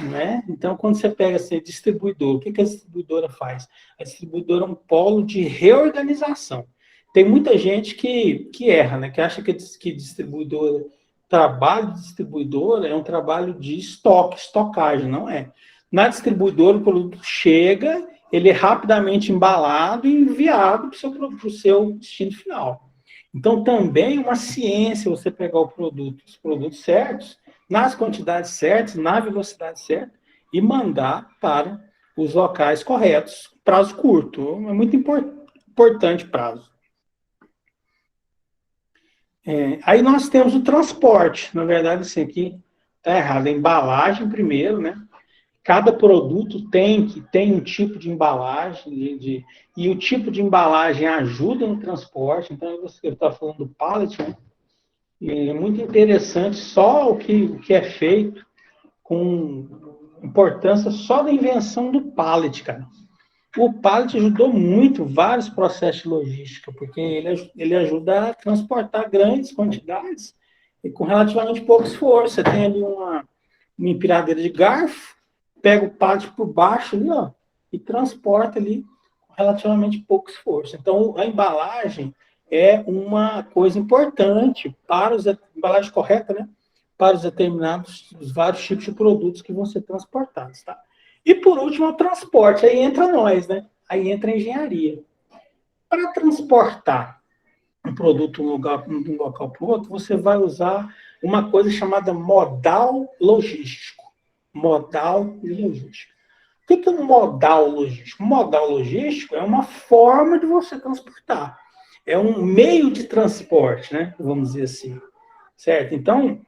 Speaker 1: né? Então, quando você pega assim, distribuidor, o que a distribuidora faz? A distribuidora é um polo de reorganização. Tem muita gente que erra, né? Que acha que distribuidora, trabalho de distribuidora é um trabalho de estocagem, não é. Na distribuidora, o produto chega, ele é rapidamente embalado e enviado para o seu destino final. Então, também é uma ciência você pegar os produtos certos, nas quantidades certas, na velocidade certa, e mandar para os locais corretos, prazo curto. É muito importante prazo. Aí nós temos o transporte. Na verdade, assim, aqui está errado. A embalagem primeiro, né? Cada produto tem um tipo de embalagem, e o tipo de embalagem ajuda no transporte. Então, você está falando do pallet, né? E é muito interessante só o que é feito com importância só da invenção do pallet, cara. O pallet ajudou muito vários processos de logística, porque ele ajuda a transportar grandes quantidades e com relativamente pouco esforço. Você tem ali uma empilhadeira de garfo, pega o pallet por baixo ali, ó, e transporta ali com relativamente pouco esforço. Então, a embalagem é uma coisa importante para embalagem correta, né? Para os vários tipos de produtos que vão ser transportados, tá? E por último, o transporte. Aí entra nós, né? Aí entra a engenharia. Para transportar um produto de um local para o outro, você vai usar uma coisa chamada modal logístico. Modal logístico. O que é um modal logístico? Um modal logístico é uma forma de você transportar. É um meio de transporte, né? Vamos dizer assim. Certo? Então,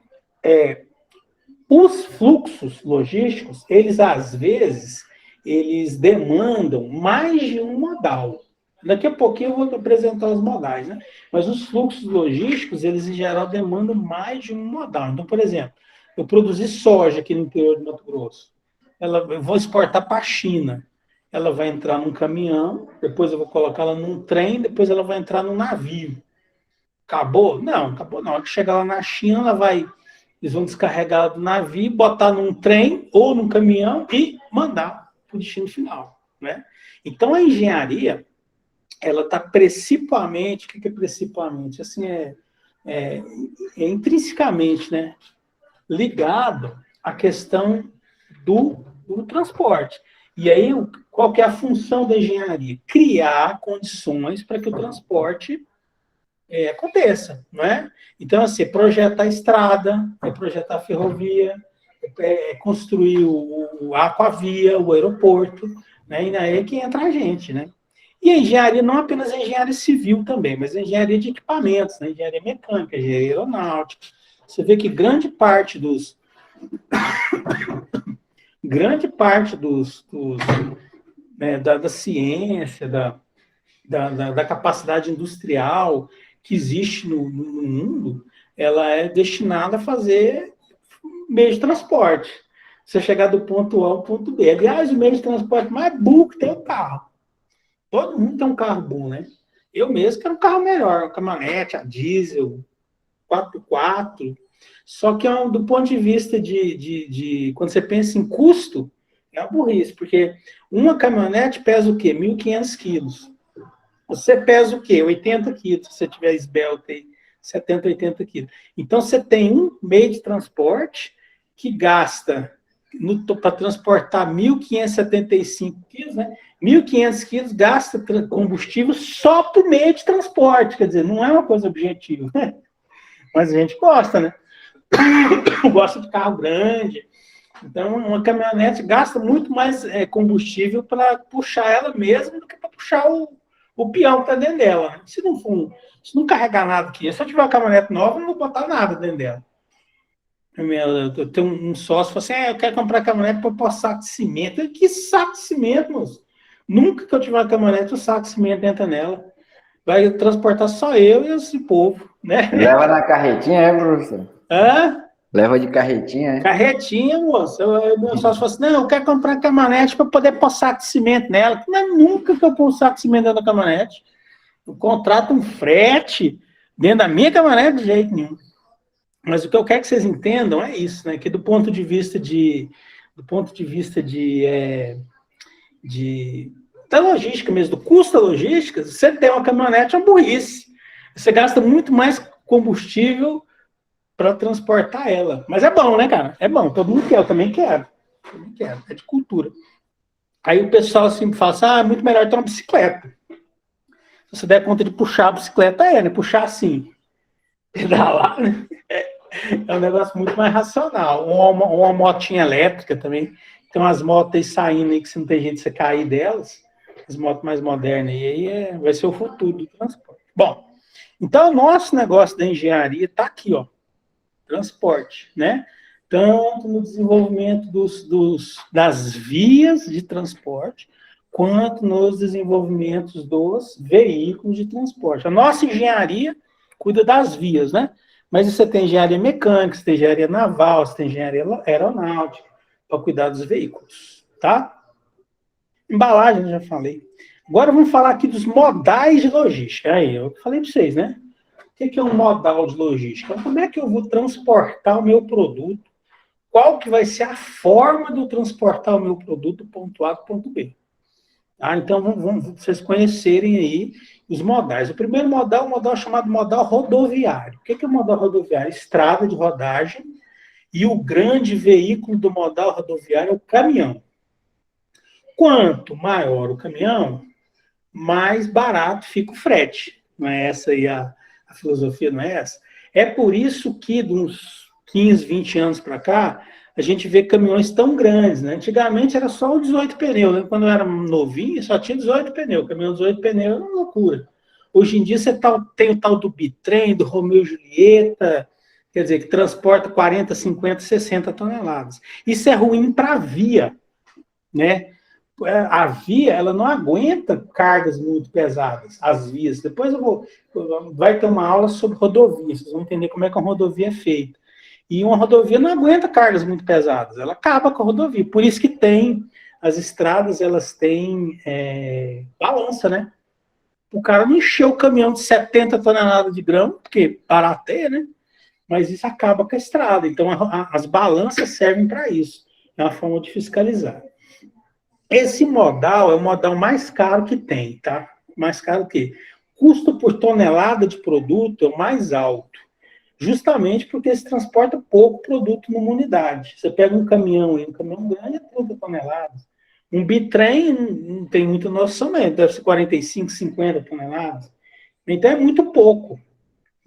Speaker 1: os fluxos logísticos, às vezes, eles demandam mais de um modal. Daqui a pouquinho eu vou apresentar os modais, né? Mas os fluxos logísticos, eles, em geral, demandam mais de um modal. Então, por exemplo, eu produzi soja aqui no interior do Mato Grosso. Eu vou exportar para a China. Ela vai entrar num caminhão, depois eu vou colocar ela num trem, depois ela vai entrar num navio. Acabou? Não, acabou não. A hora que chegar lá na China, eles vão descarregar ela do navio, botar num trem ou num caminhão e mandar para o destino final, né? Então, a engenharia, ela está principalmente, o que é principalmente? Assim, é intrinsecamente, né, ligado à questão do transporte. E aí, qual que é a função da engenharia? Criar condições para que o transporte aconteça, não é? Então, assim, projetar estrada, projetar ferrovia, construir a aquavia, o aeroporto, né? E aí é que entra a gente, né? E a engenharia, não apenas a engenharia civil também, mas a engenharia de equipamentos, né? Engenharia mecânica, engenharia aeronáutica. Você vê que grande parte né, da ciência, da capacidade industrial que existe no mundo, ela é destinada a fazer meio de transporte. Você chegar do ponto A ao ponto B. Aliás, o meio de transporte mais burro que tem é o carro. Todo mundo tem um carro bom, né? Eu mesmo quero um carro melhor, uma caminhonete, a diesel, 4x4. Só que do ponto de vista de quando você pensa em custo, é uma burrice, porque uma caminhonete pesa o quê? 1.500 quilos. Você pesa o quê? 80 quilos, se você tiver esbelto aí, 70, 80 quilos. Então, você tem um meio de transporte que gasta para transportar 1.575 quilos, né? 1.500 quilos gasta combustível só por meio de transporte, quer dizer, não é uma coisa objetiva, né? Mas a gente gosta, né? Gosta de carro grande. Então, uma caminhonete gasta muito mais combustível para puxar ela mesma do que para puxar o peão que está dentro dela. Se não carregar nada aqui, se eu tiver uma caminhonete nova, eu não vou botar nada dentro dela. Eu tenho um sócio que fala assim, eu quero comprar caminhonete para pôr saco de cimento. Que saco de cimento, moço? Nunca que eu tiver uma caminhonete, o saco de cimento entra nela. Vai transportar só eu e esse povo, né?
Speaker 6: Leva na carretinha, professor?
Speaker 1: Hã?
Speaker 6: Leva de carretinha, né?
Speaker 1: Carretinha, moço. Meu sócio falou assim, eu quero comprar caminhonete para poder pôr saco de cimento nela. Não é nunca que eu pôr saco de cimento dentro da caminhonete. Eu contrato um frete dentro da minha caminhonete de jeito nenhum. Mas o que eu quero que vocês entendam é isso, né? Que do ponto de vista da logística mesmo, do custo da logística, você tem uma caminhonete, é uma burrice. Você gasta muito mais combustível para transportar ela. Mas é bom, né, cara? É bom, todo mundo quer, eu também quero. É de cultura. Aí o pessoal assim fala assim, é muito melhor ter uma bicicleta. Se você der conta de puxar a bicicleta, né? Puxar assim, pedalar, né? É um negócio muito mais racional. Uma motinha elétrica também. Tem umas motos aí saindo aí que você não tem jeito de você cair delas. As motos mais modernas aí vai ser o futuro do transporte. Bom, então o nosso negócio da engenharia está aqui, ó. Transporte, né? Tanto no desenvolvimento das vias de transporte, quanto nos desenvolvimentos dos veículos de transporte. A nossa engenharia cuida das vias, né? Mas você tem engenharia mecânica, você tem engenharia naval, você tem engenharia aeronáutica, para cuidar dos veículos, tá? Embalagem, eu já falei. Agora vamos falar aqui dos modais de logística. Aí, eu falei para vocês, né? O que é um modal de logística? Como é que eu vou transportar o meu produto? Qual que vai ser a forma de eu transportar o meu produto do ponto A para o ponto B? Tá? Então, vamos vocês conhecerem aí os modais. O primeiro modal é um modal chamado modal rodoviário. O que é o modal rodoviário? Estrada de rodagem, e o grande veículo do modal rodoviário é o caminhão. Quanto maior o caminhão, mais barato fica o frete. Não é essa aí a filosofia, não é essa? É por isso que, de uns 15, 20 anos para cá, a gente vê caminhões tão grandes, né? Antigamente era só o 18 pneus, né? Quando eu era novinho, só tinha 18 pneus. Caminhão 18 pneus era uma loucura. Hoje em dia você tem o tal do bitrem, do Romeo e Julieta, quer dizer, que transporta 40, 50, 60 toneladas. Isso é ruim para a via, né? A via, ela não aguenta cargas muito pesadas, as vias. Depois vai ter uma aula sobre rodovia, vocês vão entender como é que uma rodovia é feita. E uma rodovia não aguenta cargas muito pesadas, ela acaba com a rodovia. Por isso que as estradas, elas têm balança, né? O cara não encheu o caminhão de 70 toneladas de grão, porque barateia, né? Mas isso acaba com a estrada. Então, as balanças servem para isso. É uma forma de fiscalizar. Esse modal é o modal mais caro que tem, tá? Mais caro que custo por tonelada de produto é o mais alto. Justamente porque se transporta pouco produto numa unidade. Você pega um caminhão grande é 30 toneladas. Um bitrem não tem muita noção mesmo, deve ser 45, 50 toneladas. Então é muito pouco.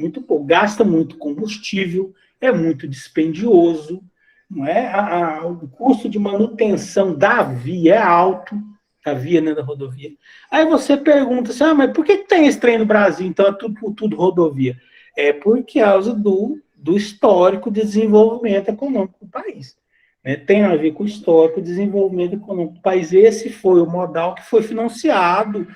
Speaker 1: Muito pouco. Gasta muito combustível, é muito dispendioso, não é? O custo de manutenção da via é alto, da via, né, da rodovia. Aí você pergunta assim, mas por que tem esse trem no Brasil, então é tudo rodovia? É por causa do histórico de desenvolvimento econômico do país. Né? Tem a ver com o histórico de desenvolvimento econômico do país. Esse foi o modal que foi financiado,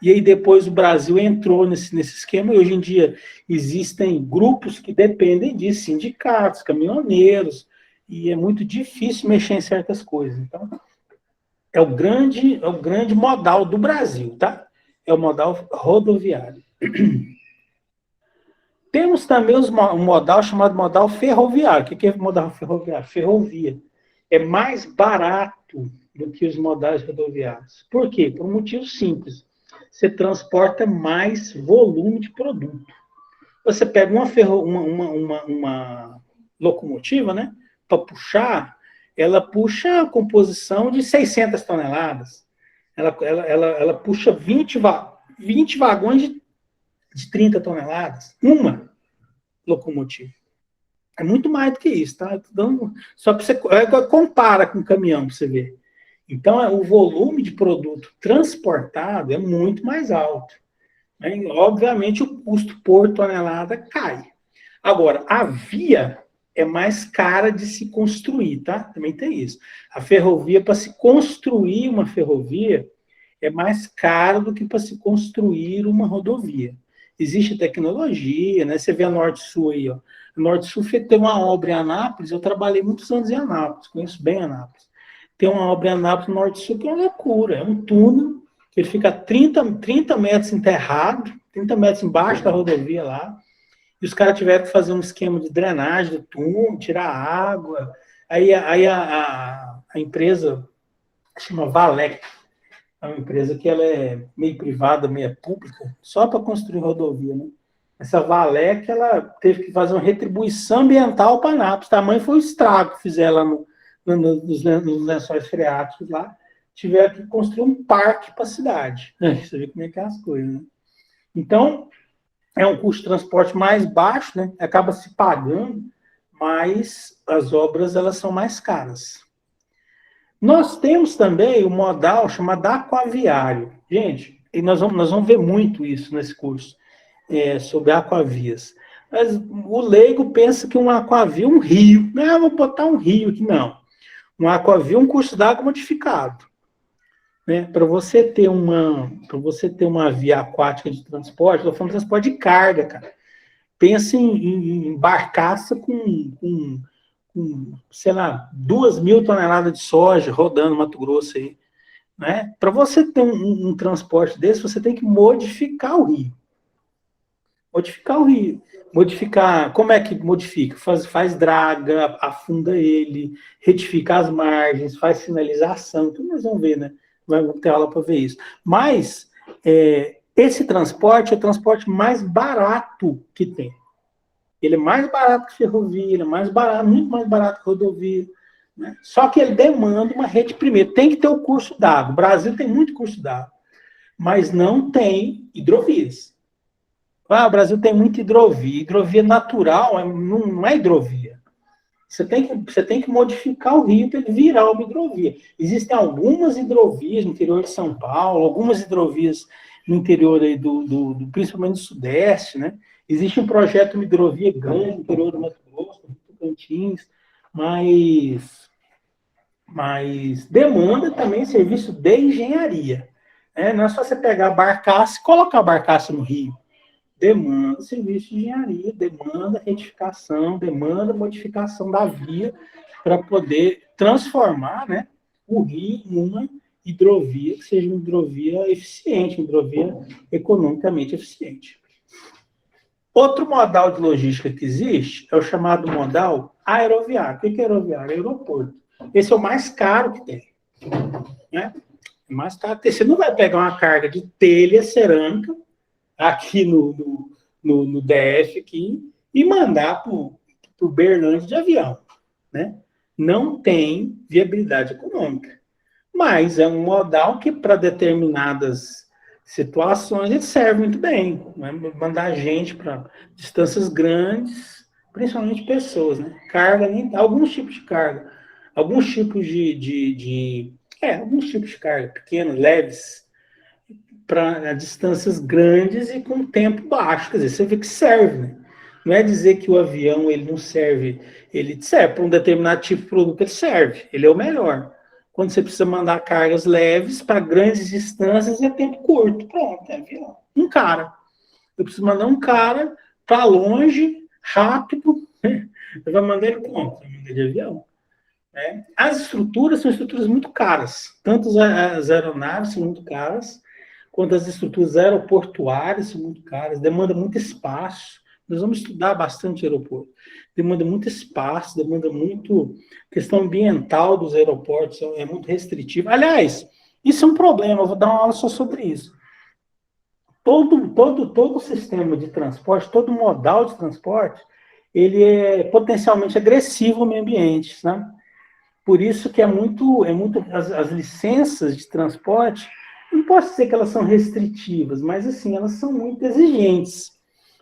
Speaker 1: e aí depois o Brasil entrou nesse esquema, e hoje em dia existem grupos que dependem disso, sindicatos, caminhoneiros, e é muito difícil mexer em certas coisas. Então, é o grande modal do Brasil, tá? É o modal rodoviário. Temos também um modal chamado modal ferroviário. O que é modal ferroviário? Ferrovia. É mais barato do que os modais rodoviários. Por quê? Por um motivo simples. Você transporta mais volume de produto. Você pega uma locomotiva, né, para puxar, ela puxa a composição de 600 toneladas. Ela puxa 20 vagões de 30 toneladas. Uma locomotiva. É muito mais do que isso, tá? Só para você compara com o caminhão para você ver. Então, o volume de produto transportado é muito mais alto. Né? Obviamente, o custo por tonelada cai. Agora, a via é mais cara de se construir, tá? Também tem isso. A ferrovia, para se construir uma ferrovia, é mais caro do que para se construir uma rodovia. Existe tecnologia, né? Você vê a Norte-Sul aí, ó. A Norte-Sul tem uma obra em Anápolis, eu trabalhei muitos anos em Anápolis, conheço bem Anápolis. Tem uma obra em Anápolis, no Norte-Sul, que é uma loucura. É um túnel, que ele fica 30 metros enterrado, 30 metros embaixo da rodovia lá, e os caras tiveram que fazer um esquema de drenagem do túnel, tirar água. Aí a empresa chama Valec, é uma empresa que ela é meio privada, meio pública, só para construir rodovia, né? Essa Valec, ela teve que fazer uma retribuição ambiental para Anápolis. Tamanho foi o estrago que fizeram lá nos lençóis freáticos lá. Tiveram que construir um parque para a cidade. Você vê como é que é as coisas, né? Então, é um custo de transporte mais baixo, né? Acaba se pagando, mas as obras elas são mais caras. Nós temos também o modal chamado aquaviário. Gente, e nós vamos ver muito isso nesse curso, sobre aquavias. Mas o leigo pensa que um aquavio é um rio. Não, vou botar um rio aqui, não. Um aquavio é um curso d'água modificado. Né? Para você ter uma via aquática de transporte, estou falando de transporte de carga, cara. Pensa em barcaça com, sei lá, 2.000 toneladas de soja rodando no Mato Grosso aí. Né? Para você ter um transporte desse, você tem que modificar o rio. Modificar, como é que modifica? Faz draga, afunda ele, retifica as margens, faz sinalização, tudo nós vamos ver, né? Vamos ter aula para ver isso. Mas esse transporte é o transporte mais barato que tem. Ele é mais barato que ferrovia, ele é mais barato, muito mais barato que rodovia. Né? Só que ele demanda uma rede primeiro. Tem que ter o curso d'água. O Brasil tem muito curso d'água, mas não tem hidrovias. O Brasil tem muita hidrovia. Hidrovia natural não é hidrovia. Você tem que modificar o rio para ele virar uma hidrovia. Existem algumas hidrovias no interior de São Paulo, algumas hidrovias no interior aí principalmente do Sudeste, né? Existe um projeto de hidrovia grande no interior do Mato Grosso, no Tocantins, mas demanda também serviço de engenharia. Né? Não é só você pegar a barcaça e colocar a barcaça no rio. Demanda serviço de engenharia, demanda retificação, demanda modificação da via para poder transformar, né, o rio em uma hidrovia que seja uma hidrovia eficiente, uma hidrovia economicamente eficiente. Outro modal de logística que existe é o chamado modal aeroviário. O que é aeroviário? É aeroporto. Esse é o mais caro que tem. Né? É mais caro. Você não vai pegar uma carga de telha cerâmica aqui no DF aqui, e mandar para o Berlândia de avião. Né? Não tem viabilidade econômica. Mas é um modal que, para determinadas situações, ele serve muito bem. Né? Mandar gente para distâncias grandes, principalmente pessoas. Né? Carga, alguns tipos de carga. Alguns tipos alguns tipos de carga, pequenos, leves, para distâncias grandes e com tempo baixo. Quer dizer, você vê que serve, né? Não é dizer que o avião ele não serve, ele serve para um determinado tipo de produto, ele serve, ele é o melhor. Quando você precisa mandar cargas leves para grandes distâncias, é tempo curto. Pronto, é avião. Um cara. Eu preciso mandar um cara para longe, rápido, eu vou mandar ele como? Eu vou mandar de avião. Né? As estruturas são estruturas muito caras. Tanto as aeronaves são muito caras, quanto as estruturas aeroportuárias são muito caras, demanda muito espaço. Nós vamos estudar bastante aeroporto. Demanda muito espaço, demanda muito questão ambiental dos aeroportos, é muito restritivo. Aliás, isso é um problema, eu vou dar uma aula só sobre isso. Todo sistema de transporte, todo modal de transporte, ele é potencialmente agressivo ao meio ambiente, né? Por isso que as licenças de transporte, não posso dizer que elas são restritivas, mas assim, elas são muito exigentes.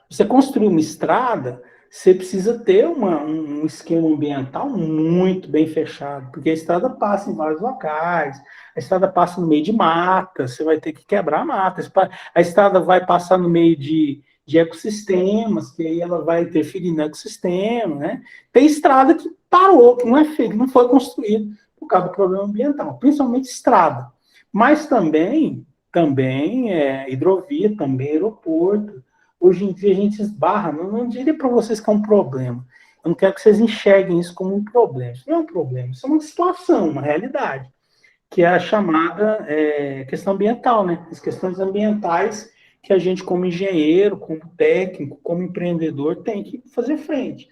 Speaker 1: Você construir uma estrada, você precisa ter um esquema ambiental muito bem fechado, porque a estrada passa em vários locais, a estrada passa no meio de mata, você vai ter que quebrar a mata, a estrada vai passar no meio de ecossistemas, que aí ela vai interferir no ecossistema, né? Tem estrada que parou, que não foi construída por causa do problema ambiental, principalmente estrada. Mas também hidrovia, também aeroporto. Hoje em dia a gente esbarra, não diria para vocês que é um problema. Eu não quero que vocês enxerguem isso como um problema. Isso não é um problema, isso é uma situação, uma realidade, que é a chamada questão ambiental, né? As questões ambientais que a gente, como engenheiro, como técnico, como empreendedor, tem que fazer frente.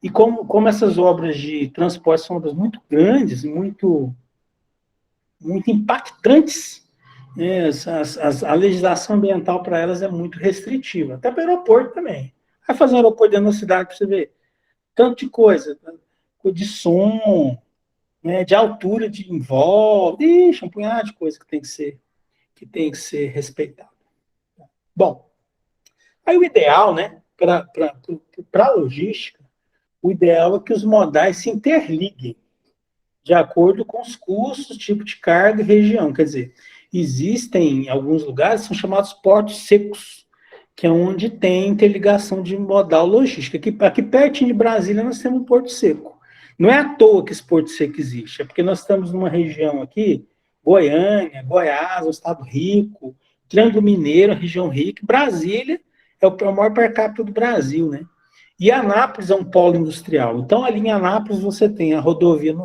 Speaker 1: E como essas obras de transporte são obras muito grandes, muito impactantes, né? A legislação ambiental para elas é muito restritiva, até para o aeroporto também. Vai fazer um aeroporto dentro da cidade para você ver tanto de coisa, de som, né, de altura de envolve, um punhado de coisa que tem que ser respeitado. Bom, aí o ideal, né, para a logística, o ideal é que os modais se interliguem de acordo com os custos, tipo de carga e região. Quer dizer, existem alguns lugares que são chamados portos secos, que é onde tem interligação de modal logística. Aqui pertinho de Brasília nós temos um porto seco. Não é à toa que esse porto seco existe, é porque nós estamos numa região aqui, Goiânia, Goiás, um estado rico, Triângulo Mineiro, região rica, Brasília é o maior per capita do Brasil, né? E Anápolis é um polo industrial. Então, ali em Anápolis, você tem a rodovia,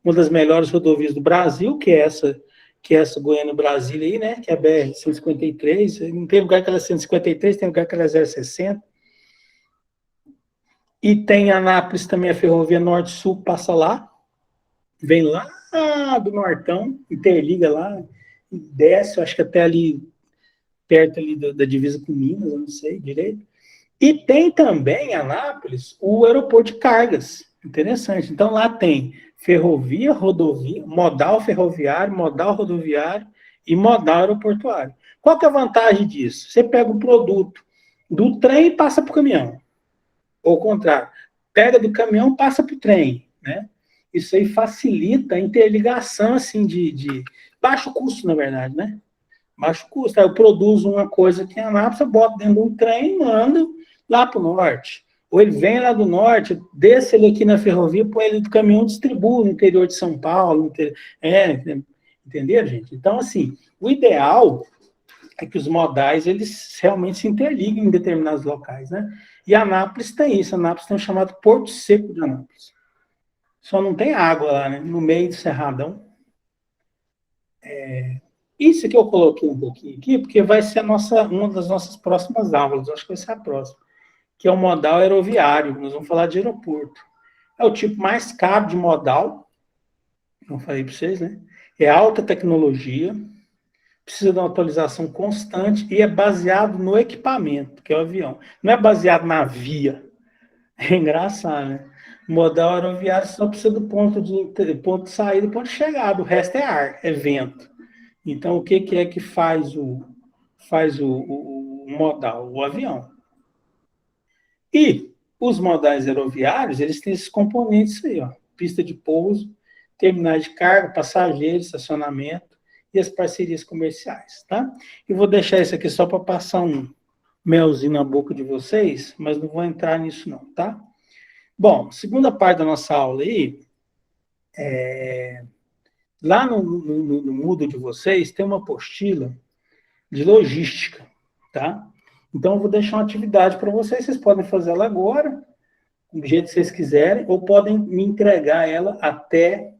Speaker 1: uma das melhores rodovias do Brasil, que é essa Goiânia-Brasília aí, né? Que é a BR-153. Não tem lugar que ela é 153, tem lugar que ela é 060. E tem Anápolis também, a ferrovia Norte-Sul, passa lá, vem lá do Nortão, interliga lá, desce, eu acho que até ali, perto ali da divisa com Minas, eu não sei direito. E tem também, em Anápolis, o aeroporto de cargas. Interessante. Então, lá tem ferrovia, rodovia, modal ferroviário, modal rodoviário e modal aeroportuário. Qual que é a vantagem disso? Você pega o produto do trem e passa para o caminhão. Ou ao contrário, pega do caminhão, passa para o trem, né? Isso aí facilita a interligação, assim, de baixo custo, na verdade, né? Baixo custo. Aí eu produzo uma coisa aqui em Anápolis, eu boto dentro de um trem e mando lá para o norte. Ou ele vem lá do norte, desce ele aqui na ferrovia, põe ele do caminhão, distribui no interior de São Paulo. Entenderam, gente? Então, assim, o ideal é que os modais, eles realmente se interliguem em determinados locais, né? E Anápolis tem isso. Anápolis tem o chamado Porto Seco de Anápolis. Só não tem água lá, né? No meio do Cerradão. Isso que eu coloquei um pouquinho aqui, porque vai ser uma das nossas próximas aulas, acho que vai ser a próxima, que é o modal aeroviário. Nós vamos falar de aeroporto. É o tipo mais caro de modal, não falei para vocês, né? É alta tecnologia, precisa de uma atualização constante e é baseado no equipamento, que é o avião. Não é baseado na via. É engraçado, né? O modal aeroviário só precisa do ponto de saída e ponto de chegada. O resto é ar, é vento. Então, o que é que faz o modal? O avião. E os modais aeroviários, eles têm esses componentes aí, ó. Pista de pouso, terminais de carga, passageiros, estacionamento e as parcerias comerciais, tá? Eu vou deixar isso aqui só para passar um melzinho na boca de vocês, mas não vou entrar nisso não, tá? Bom, segunda parte da nossa aula aí, lá no Moodle de vocês tem uma apostila de logística, tá? Então, eu vou deixar uma atividade para vocês podem fazer ela agora, do jeito que vocês quiserem, ou podem me entregar ela até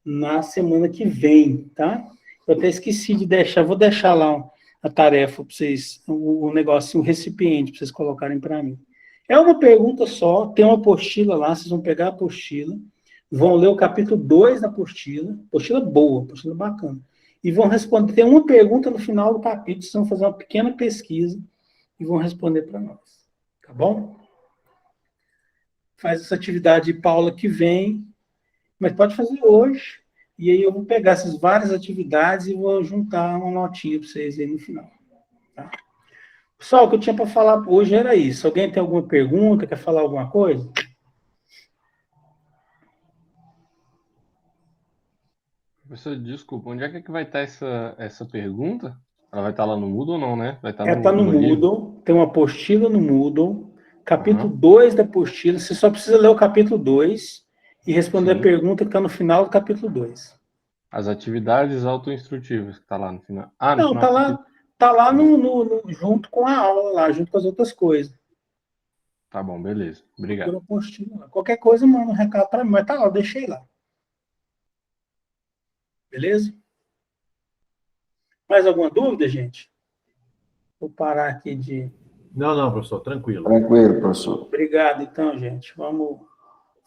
Speaker 1: na semana que vem, tá? Eu até esqueci de deixar, vou deixar lá a tarefa para vocês, o negócio, o recipiente para vocês colocarem para mim. É uma pergunta só, tem uma apostila lá, vocês vão pegar a apostila, vão ler o capítulo 2 da apostila boa, apostila bacana, e vão responder, tem uma pergunta no final do capítulo, vocês vão fazer uma pequena pesquisa e vão responder para nós, tá bom? Faz essa atividade, Paula, que vem, Mas pode fazer hoje, e aí eu vou pegar essas várias atividades e vou juntar uma notinha para vocês aí no final. Tá? Pessoal, o que eu tinha para falar hoje era isso. Alguém tem alguma pergunta, quer falar alguma coisa?
Speaker 3: Professor, desculpa, onde é que vai estar essa pergunta? Ela vai estar lá no Moodle ou não, né? Vai estar
Speaker 1: Está no
Speaker 3: livro?
Speaker 1: Moodle, tem uma apostila no Moodle, capítulo
Speaker 3: Aham.
Speaker 1: 2 da apostila, você só precisa ler o capítulo 2 e responder
Speaker 3: Sim.
Speaker 1: a pergunta que está no final do capítulo 2.
Speaker 3: As atividades autoinstrutivas que está lá no final. Ah, no
Speaker 1: Não,
Speaker 3: final.
Speaker 1: tá lá junto com a aula, lá, junto com as outras coisas.
Speaker 3: Tá bom, beleza. Obrigado.
Speaker 1: Procura a apostila lá. Qualquer coisa, manda um recado para mim, mas tá lá, eu deixei lá. Beleza? Mais alguma dúvida, gente? Vou parar aqui de...
Speaker 7: Não, professor, tranquilo.
Speaker 6: Tranquilo, professor.
Speaker 1: Obrigado, então, gente.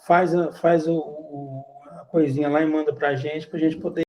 Speaker 1: Faz a coisinha lá e manda pra gente poder